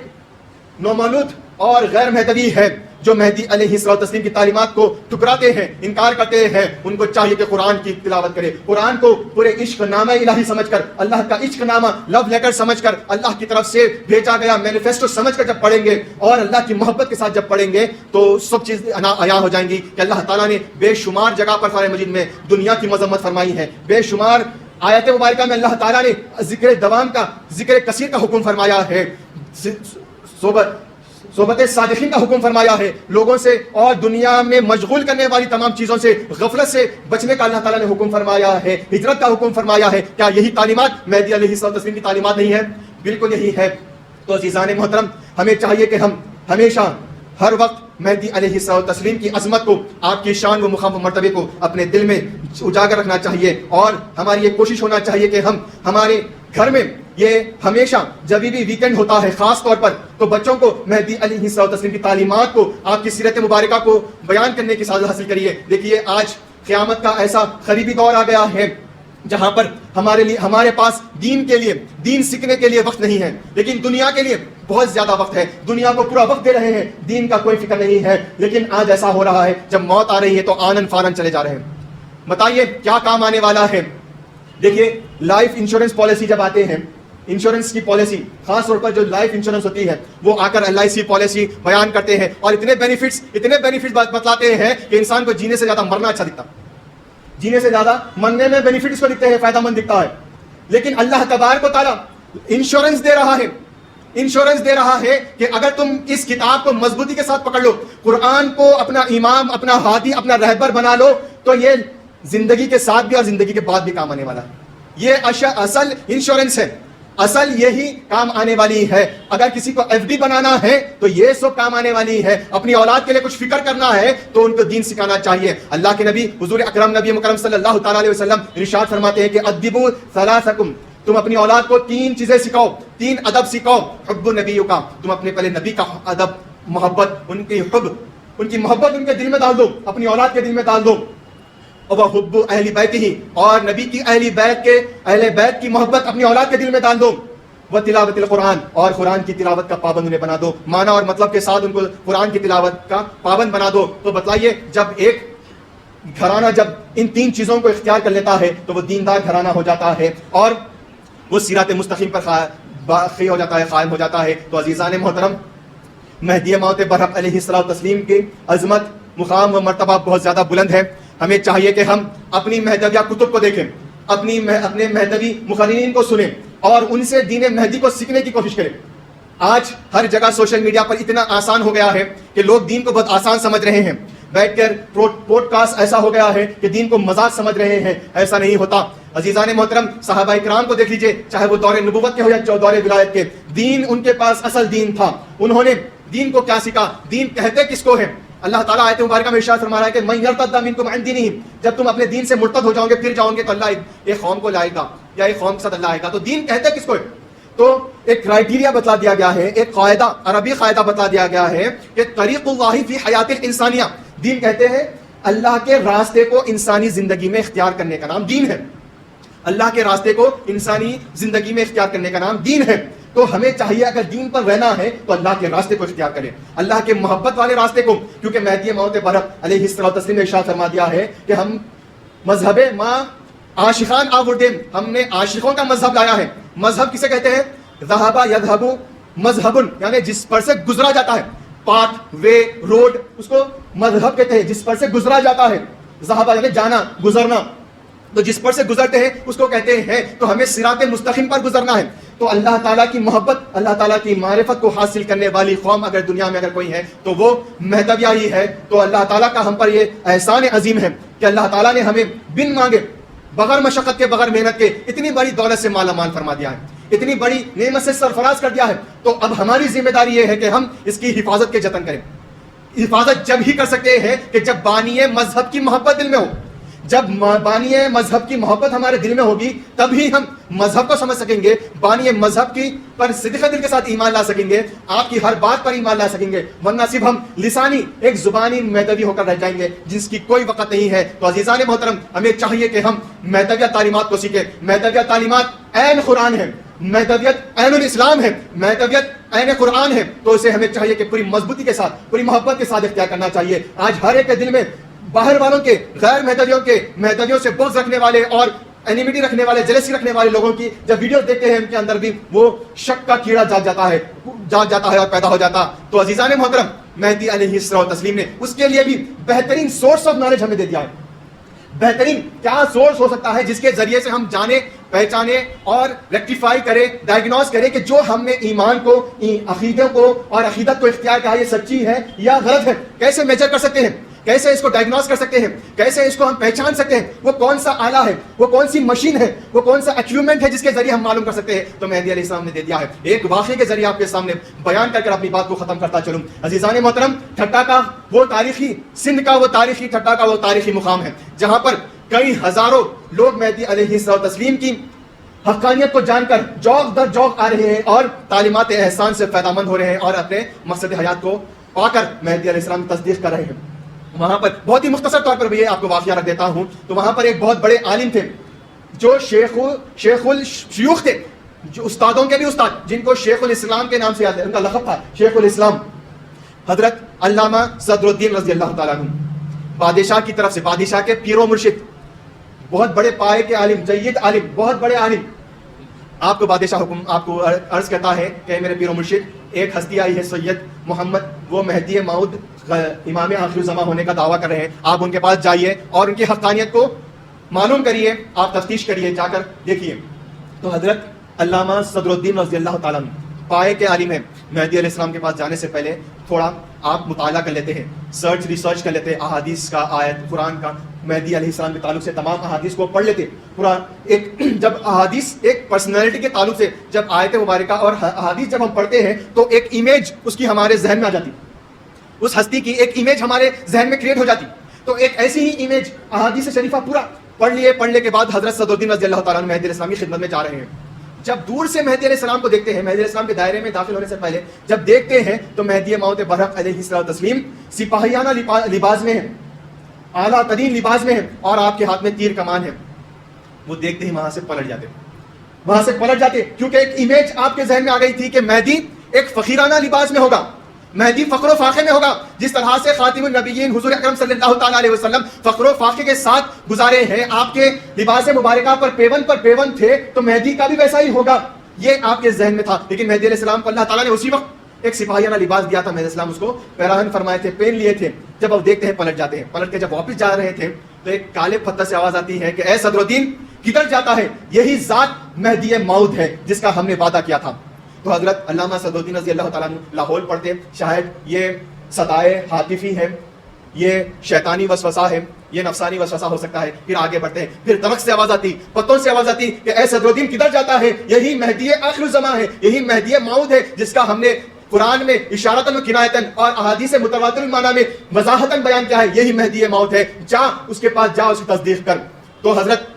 نومولود اور غیر مہدوی ہے جو مہدی علیہ الصلوۃ والتسلیم کی تعلیمات کو ٹکراتے ہیں، انکار کرتے ہیں، ان کو چاہیے کہ قرآن کی تلاوت کرے، قرآن کو پورے عشق نامہ الہی سمجھ کر، اللہ کا عشق نامہ لو لیٹر سمجھ کر، اللہ کی طرف سے بھیجا گیا مینیفیسٹو سمجھ کر جب پڑھیں گے اور اللہ کی محبت کے ساتھ جب پڑھیں گے تو سب چیز عیاں ہو جائیں گی کہ اللہ تعالیٰ نے بے شمار جگہ پر قرآن مجید میں دنیا کی مذمت فرمائی ہے، بے شمار آیت مبارکہ میں اللہ تعالیٰ نے ذکر دوام کا، ذکر کثیر کا حکم فرمایا ہے، صحبت صادقین کا حکم فرمایا ہے، لوگوں سے اور دنیا میں مشغول کرنے والی تمام چیزوں سے، غفلت سے بچنے کا اللہ تعالیٰ نے حکم فرمایا ہے، ہجرت کا حکم فرمایا ہے۔ کیا یہی تعلیمات مہدی علیہ الصلوۃ والتسلیم کی تعلیمات نہیں ہے؟ بالکل یہی ہے۔ تو عزیزان محترم، ہمیں چاہیے کہ ہم ہمیشہ ہر وقت مہدی علیہ الصلوۃ والتسلیم کی عظمت کو، آپ کی شان و مقام و مرتبے کو اپنے دل میں اجاگر رکھنا چاہیے، اور ہماری یہ کوشش ہونا چاہیے کہ ہم ہمارے گھر میں یہ ہمیشہ جب بھی ویکینڈ ہوتا ہے خاص طور پر تو بچوں کو مہدی علیہ الصلوۃ والتسلیم کی تعلیمات کو، آپ کی سیرت مبارکہ کو بیان کرنے کی سعادت حاصل کریے۔ دیکھیے آج قیامت کا ایسا قریبی دور آ گیا ہے جہاں پر ہمارے پاس دین کے لیے، دین سیکھنے کے لیے وقت نہیں ہے، لیکن دنیا کے لیے بہت زیادہ وقت ہے، دنیا کو پورا وقت دے رہے ہیں، دین کا کوئی فکر نہیں ہے۔ لیکن آج ایسا ہو رہا ہے جب موت آ رہی ہے تو آنن فانن چلے جا رہے ہیں، بتائیے کیا کام آنے والا ہے. دیکھیے لائف انشورنس پالیسی جب آتے ہیں, انشورنس کی پالیسی خاص طور پر جو لائف انشورنس ہوتی ہے, وہ آ کر LIC پالیسی بیان کرتے ہیں اور اتنے بینیفٹس بتلاتے ہیں کہ انسان کو جینے سے زیادہ مرنا اچھا دکھتا, جینے سے زیادہ مرنے میں بینیفٹس کو دکھتے ہیں, فائدہ مند دکھتا ہے. لیکن اللہ تبارک و تعالیٰ انشورنس دے رہا ہے کہ اگر تم اس کتاب کو مضبوطی کے ساتھ پکڑ لو, قرآن کو اپنا امام, اپنا ہادی, اپنا رہبر بنا لو, تو یہ زندگی کے ساتھ بھی اور زندگی کے بعد بھی کام آنے والا ہے. یہ اصل انشورنس ہے, اصل یہی کام آنے والی ہے. اگر کسی کو FD بنانا ہے تو یہ سب کام آنے والی ہے. اپنی اولاد کے لیے کچھ فکر کرنا ہے تو ان کو دین سکھانا چاہیے. اللہ کے نبی حضور اکرم نبی مکرم صلی اللہ تعالیٰ علیہ وسلم ارشاد فرماتے ہیں کہ ادبوا ثلاثکم, تم اپنی اولاد کو 3 چیزیں سکھاؤ, 3 ادب سکھاؤ. حب نبیوں کا, تم اپنے پہلے نبی کا ادب, محبت, ان کی محبت ان کے دل میں ڈال دو, اپنی اولاد کے دل میں ڈال دو. اور حب اہل بیت ہی, اور نبی کی اہل بیت کی محبت اپنی اولاد کے دل میں ڈال دو. وہ تلاوت القرآن, اور قرآن کی تلاوت کا پابند انہیں بنا دو, معنی اور مطلب کے ساتھ ان کو قرآن کی تلاوت کا پابند بنا دو. تو بتلائیے جب ایک گھرانہ جب ان 3 چیزوں کو اختیار کر لیتا ہے تو وہ دیندار گھرانہ ہو جاتا ہے اور وہ صراط مستقیم پر باقی ہو جاتا ہے, قائم ہو جاتا ہے. تو عزیزان محترم, مہدی موعود برحق علیہ الصلوۃ والتسلیم کی عظمت, مقام و مرتبہ بہت زیادہ بلند ہے. ہمیں چاہیے کہ ہم اپنی مہدویہ کتب کو دیکھیں, اپنے مہدوی مقررین کو سنیں اور ان سے دین مہدی کو سیکھنے کی کوشش کریں. آج ہر جگہ سوشل میڈیا پر اتنا آسان ہو گیا ہے کہ لوگ دین کو بہت آسان سمجھ رہے ہیں. بیٹھ کر پوڈ کاسٹ ایسا ہو گیا ہے کہ دین کو مذاق سمجھ رہے ہیں. ایسا نہیں ہوتا. عزیزان محترم, صحابہ کرام کو دیکھ لیجئے, چاہے وہ دور نبوت کے ہو یا دور ولایت کے, دین ان کے پاس اصل دین تھا. انہوں نے دین کو کیا سیکھا, دین کہتے کس کو ہے. اللہ تعالیٰ آیت مبارکہ میں ارشاد فرما رہا ہے کہ من یرتد منکم عن دینہ, جب تم اپنے دین سے مرتد ہو جاؤ گے, پھر جاؤ گے, تو اللہ ایک قوم کو لائے گا یا ایک قوم کے ساتھ اللہ آئے گا. تو دین کہتے کس کو ہے. تو ایک کرائٹیریا بتلا دیا گیا ہے, ایک قاعدہ, عربی قاعدہ بتلا دیا گیا ہے کہ طریق اللہ فی حیات الانسانیہ, دین کہتے ہیں اللہ کے راستے کو انسانی زندگی میں اختیار کرنے کا نام دین ہے. اللہ کے راستے کو انسانی زندگی میں اختیار کرنے کا نام دین ہے. تو ہمیں چاہیے اگر دین پر رہنا ہے تو اللہ کے راستے کو اختیار کریں, اللہ کے محبت والے راستے کو. کیونکہ مہدی موعود برحق علیہ الصلوۃ والتسلیم نے ارشاد فرما دیا ہے کہ ہم مذہب ما عاشقان آوردیم, ہم نے عاشقوں کا مذہب لایا ہے. مذہب کسے کہتے ہیں, ذہب یذہب مذہب, یعنی جس پر سے گزرا جاتا ہے, پاتھ, وے, روڈ, اس کو مذہب کہتے ہیں جس پر سے گزرا جاتا ہے. ذہب یعنی جانا, گزرنا, تو جس پر سے گزرتے ہیں اس کو کہتے ہیں. تو ہمیں صراط مستقیم پر گزرنا ہے. تو اللہ تعالیٰ کی محبت, اللہ تعالیٰ کی معرفت کو حاصل کرنے والی قوم اگر دنیا میں اگر کوئی ہے تو وہ مہدویہ ہی ہے. تو اللہ تعالیٰ کا ہم پر یہ احسان عظیم ہے کہ اللہ تعالیٰ نے ہمیں بن مانگے, بغیر مشقت کے, بغیر محنت کے اتنی بڑی دولت سے مالا مال فرما دیا ہے, اتنی بڑی نعمت سے سرفراز کر دیا ہے. تو اب ہماری ذمہ داری یہ ہے کہ ہم اس کی حفاظت کے جتن کریں. حفاظت جب ہی کر سکتے ہیں کہ جب بانی مذہب کی محبت دل میں ہو. جب بانی مذہب کی محبت ہمارے دل میں ہوگی تبھی ہم مذہب کو سمجھ سکیں گے, بانی مذہب کی پر صدق دل کے ساتھ ایمان لا سکیں گے, آپ کی ہر بات پر ایمان لا سکیں گے. ورنہ صرف ہم لسانی ایک زبانی مہدوی ہو کر رہ جائیں گے جس کی کوئی وقت نہیں ہے. تو عزیزان محترم, ہمیں چاہیے کہ ہم مہدویہ تعلیمات کو سیکھیں. مہدویہ تعلیمات عین قرآن ہے, مہدویت عین الاسلام ہے, مہدویت عین قرآن ہے. تو اسے ہمیں چاہیے کہ پوری مضبوطی کے ساتھ, پوری محبت کے ساتھ اختیار کرنا چاہیے. آج ہر ایک کے دل میں باہر والوں کے, غیر مہدویوں سے بغض رکھنے والے اور اینیمیٹی رکھنے والے, جیلسی رکھنے والے لوگوں کی جب ویڈیوز دیکھتے ہیں ان کے اندر بھی وہ شک کا کیڑا جاگ جاتا ہے اور پیدا ہو جاتا. تو عزیزان محترم, مہدی علیہ الصلوۃ والتسلیم نے اس کے لیے بھی بہترین سورس آف نالج ہمیں دے دیا ہے. بہترین کیا سورس ہو سکتا ہے جس کے ذریعے سے ہم جانے, پہچانے اور ریکٹیفائی کریں, ڈائگنوز کریں کہ جو ہم نے ایمان کو, عقیدوں کو اور عقیدت کو اختیار کیا یہ سچی ہے یا غلط ہے. کیسے میجر کر سکتے ہیں, کیسے اس کو ڈائگنوز کر سکتے ہیں, کیسے اس کو ہم پہچان سکتے ہیں, وہ کون سا آلہ ہے, وہ کون سی مشین ہے, وہ کون سا ایکوپمنٹ ہے جس کے ذریعے ہم معلوم کر سکتے ہیں. تو مہدی علیہ السلام نے دے دیا ہے. ایک واقعے کے ذریعے آپ کے سامنے بیان کر اپنی بات کو ختم کرتا چلوں. عزیزان محترم, ٹھٹا کا وہ تاریخی, سندھ کا وہ تاریخی, ٹھٹا کا وہ تاریخی مقام ہے جہاں پر کئی ہزاروں لوگ مہدی علیہ الصلوۃ والتسلیم کی حقانیت کو جان کر جوق در جوق آ رہے ہیں اور تعلیمات احسان سے فائدہ مند ہو رہے ہیں اور اپنے مقصد حیات کو پا کر مہدی علیہ السلام کی تصدیق کر رہے ہیں. وہاں پر بہت ہی مختصر طور پر بھی آپ کو واقعہ رکھ دیتا ہوں. تو وہاں پر ایک بہت بڑے عالم تھے جو شیخ الشیوخ تھے, جو استادوں کے بھی استاد, جن کو شیخ الاسلام کے نام سے یاد ہے, ان کا لقب تھا شیخ الاسلام, حضرت علامہ صدر الدین رضی اللہ تعالیٰ عنہ. بادشاہ کی طرف سے, بادشاہ کے پیر و مرشد بہت بڑے پائے کے عالم، جید عالم، بہت بڑے عالم. آپ کو بادشاہ حکم آپ کو عرض کرتا ہے کہ میرے پیر و مرشد، ایک ہستی آئی ہے سید محمد، وہ مہدی موعود امام آخر الزماں ہونے کا دعویٰ کر رہے ہیں. آپ ان کے پاس جائیے اور ان کی حقانیت کو معلوم کریے، آپ تفتیش کریے، جا کر دیکھیے. تو حضرت علامہ صدر الدین رضی اللہ تعالیٰ عنہ پائے کے عالم ہیں. مہدی علیہ السلام کے پاس جانے سے پہلے تھوڑا آپ مطالعہ کر لیتے ہیں، ریسرچ کر لیتے ہیں، احادیث کا، آیت قرآن کا، مہدی علیہ السلام کے تعلق سے تمام احادیث کو پڑھ لیتے. پورا ایک جب احادیث ایک پرسنالٹی کے تعلق سے جب آیت مبارکہ اور احادیث جب ہم پڑھتے ہیں تو ایک امیج اس کی ہمارے ذہن میں آ جاتی، اس ہستی کی ایک امیج ہمارے ذہن میں کریٹ ہو جاتی. تو ایک ایسی ہی امیج احادیث شریفہ پورا پڑھنے کے بعد حضرت صدر الدین رضی اللہ تعالیٰ عنہ مہدی علیہ السلام کی خدمت میں جا رہے ہیں. جب دور سے مہدی علیہ السلام کو دیکھتے ہیں، مہدی علیہ السلام کے دائرے میں داخل ہونے سے پہلے جب دیکھتے ہیں تو مہدی موعود برحق علیہ الصلوۃ والتسلیم سپاہیانہ لباس میں ہیں، اعلیٰ ترین لباس میں ہیں، اور آپ کے ہاتھ میں تیر کمان ہے. وہ دیکھتے ہی وہاں سے پلٹ جاتے کیونکہ ایک امیج آپ کے ذہن میں آ گئی تھی کہ مہدی ایک فقیرانہ لباس میں ہوگا، مہدی فخر و فاخر میں ہوگا. جس طرح سے خاتم النبیین حضور اکرم صلی اللہ تعالیٰ علیہ وسلم فخر و فاخر کے ساتھ گزارے ہیں، آپ کے لباس مبارکہ پر پیون تھے، تو مہدی کا بھی ویسا ہی ہوگا، یہ آپ کے ذہن میں تھا. لیکن مہدی علیہ السلام کو اللہ تعالیٰ نے اسی وقت ایک سپاہیانہ لباس دیا تھا. مہدی علیہ السلام اس کو پیراہن فرمائے تھے، پہن لیے تھے. جب آپ دیکھتے ہیں پلٹ جاتے ہیں، پلٹ کے جب واپس جا رہے تھے تو ایک کالے پتھر سے آواز آتی ہے کہ اے صدر الدین کدھر جاتا ہے؟ یہی ذات مہدی موعود ہے جس کا ہم نے وعدہ کیا تھا. تو حضرت علامہ صدر الدین رضی اللہ تعالیٰ عنہ لاہور پڑھتے، شاید یہ صدائے حاطفی ہے، یہ شیطانی وسوسہ ہے، یہ نفسانی وسوسہ ہو سکتا ہے. پھر آگے بڑھتے ہیں، پھر درخت سے آواز آتی، پتوں سے آواز آتی کہ اے صدر الدین کدھر جاتا ہے؟ یہی مہدی آخر الزماں ہے، یہی مہدی موعود ہے جس کا ہم نے قرآن میں اشارتاً و کنایتاً اور احادیث متواتر المعنی میں وضاحتاً بیان کیا ہے، یہی مہدی موعود ہے، جا اس کے پاس جا، اس کی تصدیق کر. تو حضرت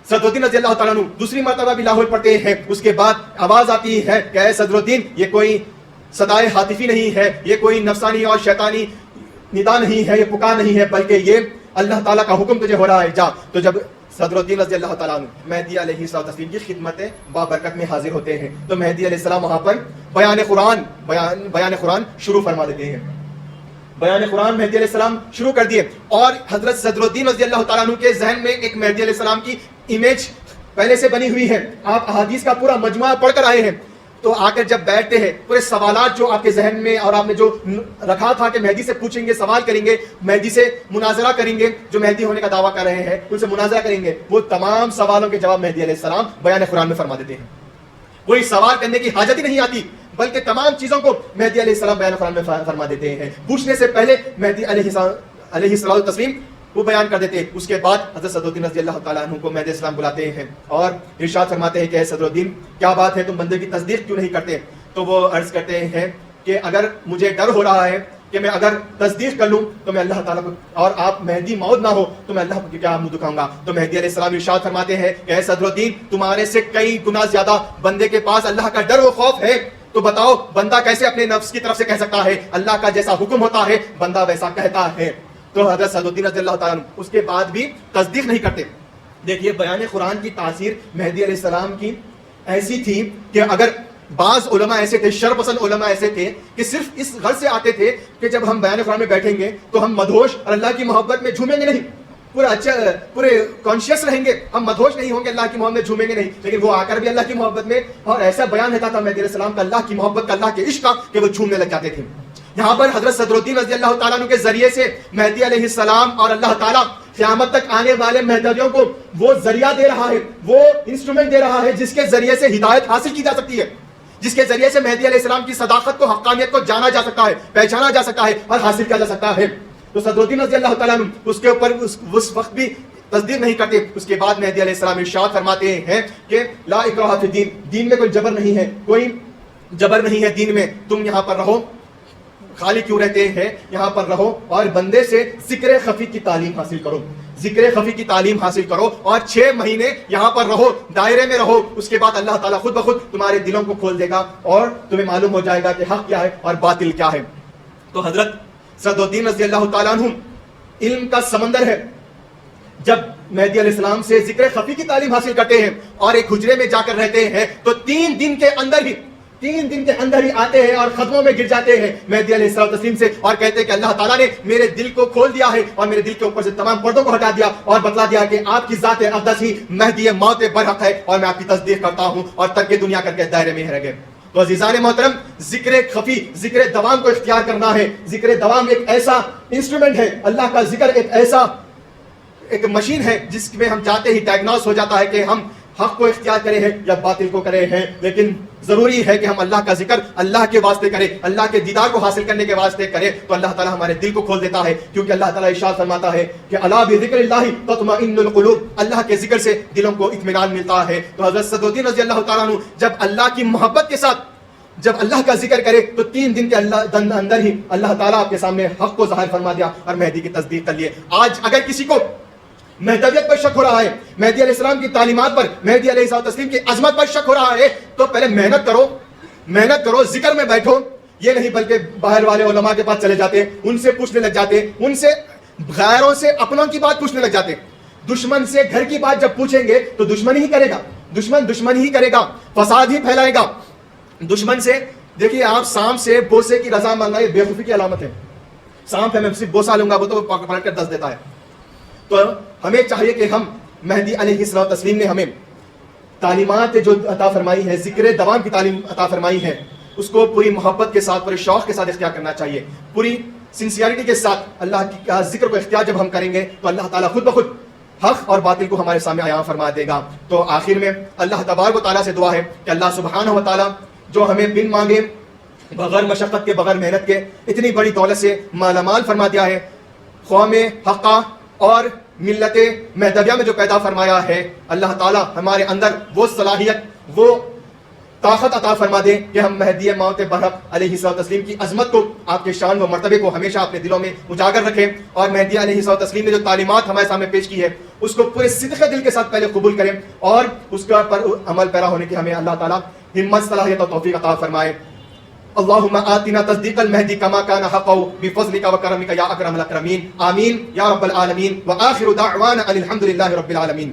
صدر الدین رضی اللہ تعالیٰ عنہ دوسری مرتبہ بھی لاہور پڑھتے ہیں. اس کے بعد آواز آتی ہے کہ اے صدر الدین یہ کوئی صدائے حاطفی نہیں ہے، یہ کوئی نفسانی اور شیطانی ندا نہیں ہے، یہ پکار نہیں ہے، بلکہ یہ اللہ تعالیٰ کا حکم تجھے ہو رہا ہے، جا. تو جب صدر الدین رضی اللہ تعالیٰ عنہ مہدی علیہ الصلوۃ والتسلیم کی خدمت بابرکت میں حاضر ہوتے ہیں تو مہدی علیہ السلام وہاں پر بیان قرآن شروع فرما دیتے ہیں. بیان قرآن مہدی علیہ السلام شروع کر دیے، اور حضرت صدر الدین رضی اللہ تعالیٰ عنہ کے ذہن میں ایک مہدی علیہ السلام کی امیج پہلے سے بنی ہوئی ہے. آپ احادیث کا پورا مجموعہ پڑھ کر آئے ہیں، تو آ کر جب بیٹھتے ہیں پورے سوالات جو آپ کے ذہن میں اور آپ نے جو رکھا تھا کہ مہدی سے پوچھیں گے، سوال کریں گے، مہدی سے مناظرہ کریں گے، جو مہدی ہونے کا دعویٰ کر رہے ہیں ان سے مناظرہ کریں گے، وہ تمام سوالوں کے جواب مہدی علیہ السلام بیان قرآن میں فرما دیتے ہیں. کوئی سوال کرنے کی حاجت ہی نہیں آتی، بلکہ تمام چیزوں کو مہدی علیہ السلام بیان قرآن میں فرما دیتے ہیں. پوچھنے سے پہلے مہدی علیہ الصلوۃ والتسلیم وہ بیان کر دیتے ہیں. اس کے بعد حضرت صدر الدین رضی اللہ تعالیٰ عنہ کو مہدی علیہ السلام بلاتے ہیں اور ارشاد فرماتے ہیں کہ اے صدر الدین کیا بات ہے، تم بندے کی تصدیق کیوں نہیں کرتے؟ تو وہ عرض کرتے ہیں کہ اگر مجھے ڈر ہو رہا ہے کہ میں اگر تصدیق کر لوں تو میں اللہ تعالیٰ کو، اور آپ مہدی موعود نہ ہو تو میں اللہ کو کیا منہ دکھاؤں گا. تو مہدی علیہ السلام ارشاد فرماتے ہیں کہ اے صدر الدین تمہارے سے کئی گنا زیادہ بندے کے پاس اللہ کا ڈر و خوف ہے، تو بتاؤ بندہ کیسے اپنے نفس کی طرف سے کہہ سکتا ہے اللہ کا جیسا حکم ہوتا ہے بندہ ویسا کہتا ہے. تو حضرت صدر الدین رضی اللہ تعالیٰ عنہ اس کے بعد بھی تصدیق نہیں کرتے. دیکھیے بیان قرآن کی تاثیر مہدی علیہ السلام کی ایسی تھی کہ اگر بعض علماء ایسے تھے، شر پسند علماء ایسے تھے کہ صرف اس غرض سے آتے تھے کہ جب ہم بیان قرآن میں بیٹھیں گے تو ہم مدہوش اور اللہ کی محبت میں جھومیں گے نہیں، پورے کانشیس رہیں گے، ہم مدہوش نہیں ہوں گے، اللہ کی محبت میں جھومیں گے نہیں. لیکن وہ آ کر بھی اللہ کی محبت میں، اور ایسا بیان رہتا تھا مہدی علیہ السلام کا اللہ کی محبت کا، اللہ کے عشق کا، کہ وہ جھومنے لگ جاتے تھے. یہاں پر حضرت صدر الدین رضی اللہ تعالیٰ عنہ کے ذریعے سے مہدی علیہ السلام اور اللہ تعالیٰ قیامت تک آنے والے مہدیوں کو وہ ذریعہ دے رہا ہے، وہ انسٹرومنٹ دے رہا ہے جس کے ذریعے سے ہدایت حاصل کی جا سکتی ہے، جس کے ذریعے سے مہدی علیہ السلام کی صداقت کو، حقانیت کو جانا جا سکتا ہے، پہچانا جا سکتا ہے اور حاصل کیا جا سکتا ہے. تو صدر الدین رضی اللہ تعالیٰ عنہ اس کے اوپر اس وقت بھی تصدیق نہیں کرتے. اس کے بعد مہدی علیہ السلام ارشاد فرماتے ہیں کہ لا اکراہ فی الدین، دین میں کوئی جبر نہیں ہے، کوئی جبر نہیں ہے دین میں، تم یہاں پر رہو، خالی کیوں رہتے ہیں، یہاں پر رہو اور بندے سے ذکر خفی کی تعلیم حاصل کرو، ذکر خفی کی تعلیم حاصل کرو اور 6 مہینے یہاں پر رہو، دائرے میں رہو. اس کے بعد اللہ تعالیٰ خود بخود تمہارے دلوں کو کھول دے گا اور تمہیں معلوم ہو جائے گا کہ حق کیا ہے اور باطل کیا ہے. تو حضرت صدر الدین رضی اللہ تعالیٰ عنہ علم کا سمندر ہے. جب مہدی علیہ السلام سے ذکر خفی کی تعلیم حاصل کرتے ہیں اور ایک حجرے میں جا کر رہتے ہیں تو 3 دن کے اندر ہی 3 دن کے اندر ہی آتے ہیں اور قدموں میں گر جاتے ہیں مہدی علیہ السلام تسلیم سے اور کہتے ہیں کہ اللہ تعالیٰ نے میرے دل کو کھول دیا ہے اور میرے دل کے اوپر سے تمام پردوں کو ہٹا دیا اور بتلا دیا کہ آپ کی ذات اقدس ہی مہدی موت برحق ہے اور میں آپ کی تصدیق کرتا ہوں، اور ترک دنیا کر کے دائرے میں رہ گئے۔ تو عزیزان محترم، ذکر خفی، ذکر دوام کو اختیار کرنا ہے۔ ذکر دوام ایک ایسا انسٹرومنٹ ہے، اللہ کا ذکر ایک مشین ہے جس میں ہم جاتے ہی ڈائگنوز ہو جاتا ہے کہ ہم حق کو اختیار کرے ہیں یا باطل کو کرے ہیں، لیکن ضروری ہے کہ ہم اللہ کا ذکر اللہ کے واسطے کریں، اللہ کے دیدار کو حاصل کرنے کے واسطے کریں، تو اللہ تعالیٰ ہمارے دل کو کھول دیتا ہے، کیونکہ اللہ تعالیٰ ارشاد فرماتا ہے کہ الا بذکر اللہ تطمئن القلوب، اللہ کے ذکر سے دلوں کو اطمینان ملتا ہے۔ تو حضرت صدر الدین رضی اللہ تعالیٰ عنہ جب اللہ کی محبت کے ساتھ جب اللہ کا ذکر کرے تو 3 دن کے اندر ہی اللہ تعالیٰ آپ کے سامنے حق کو ظاہر فرما دیا اور مہدی کی تصدیق کر لیے۔ آج اگر کسی کو مہدویت پر شک ہو رہا ہے، مہدی علیہ السلام کی تعلیمات پر، مہدی علیہ السلام تسلیم کی عظمت پر شک ہو رہا ہے، تو پہلے محنت کرو، ذکر میں بیٹھو، یہ نہیں بلکہ باہر والے علماء کے پاس چلے جاتے، ان سے پوچھنے لگ جاتے، ان سے غیروں سے اپنوں کی بات پوچھنے لگ جاتے۔ دشمن سے گھر کی بات جب پوچھیں گے تو دشمن ہی کرے گا، دشمن ہی کرے گا، فساد ہی پھیلائے گا۔ دشمن سے دیکھیے، آپ سانپ سے بوسے کی رضا مانگنا یہ بیوقوفی کی علامت ہے۔ سانپ ہے، میں صرف بوسا لوں گا، وہ تو پلٹ کر دس دیتا ہے۔ تو ہمیں چاہیے کہ ہم مہدی علیہ السلام تسلیم نے ہمیں تعلیمات جو عطا فرمائی ہے، ذکر دوام کی تعلیم عطا فرمائی ہے، اس کو پوری محبت کے ساتھ، پورے شوق کے ساتھ اختیار کرنا چاہیے، پوری سنسیئرٹی کے ساتھ اللہ کا ذکر کو اختیار جب ہم کریں گے تو اللہ تعالیٰ خود بخود حق اور باطل کو ہمارے سامنے عیاں فرما دے گا۔ تو آخر میں اللہ تبارک و تعالیٰ سے دعا ہے کہ اللہ سبحانہ و تعالیٰ جو ہمیں بن مانگے، بغیر مشقت کے، بغیر محنت کے اتنی بڑی دولت سے مالا مال فرما دیا ہے، قوم حقہ اور ملت مہدویہ میں جو پیدا فرمایا ہے، اللہ تعالیٰ ہمارے اندر وہ صلاحیت، وہ طاقت عطا فرما دے کہ ہم مہدی موت برحق علیہ السلام تسلیم کی عظمت کو، آپ کے شان و مرتبے کو ہمیشہ اپنے دلوں میں اجاگر رکھیں، اور مہدی علیہ السلام تسلیم نے جو تعلیمات ہمارے سامنے پیش کی ہے اس کو پورے صدق دل کے ساتھ پہلے قبول کریں اور اس کا پر عمل پیرا ہونے کی ہمیں اللہ تعالیٰ ہمت، صلاحیت اور توفیق عطا فرمائے۔ اللهم آتنا تصديق المهدي كما كان حقه بفضلك وكرمك يا أكرم الأكرمين، آمين يا رب العالمين، وآخر دعوانا أن الحمد لله رب العالمين۔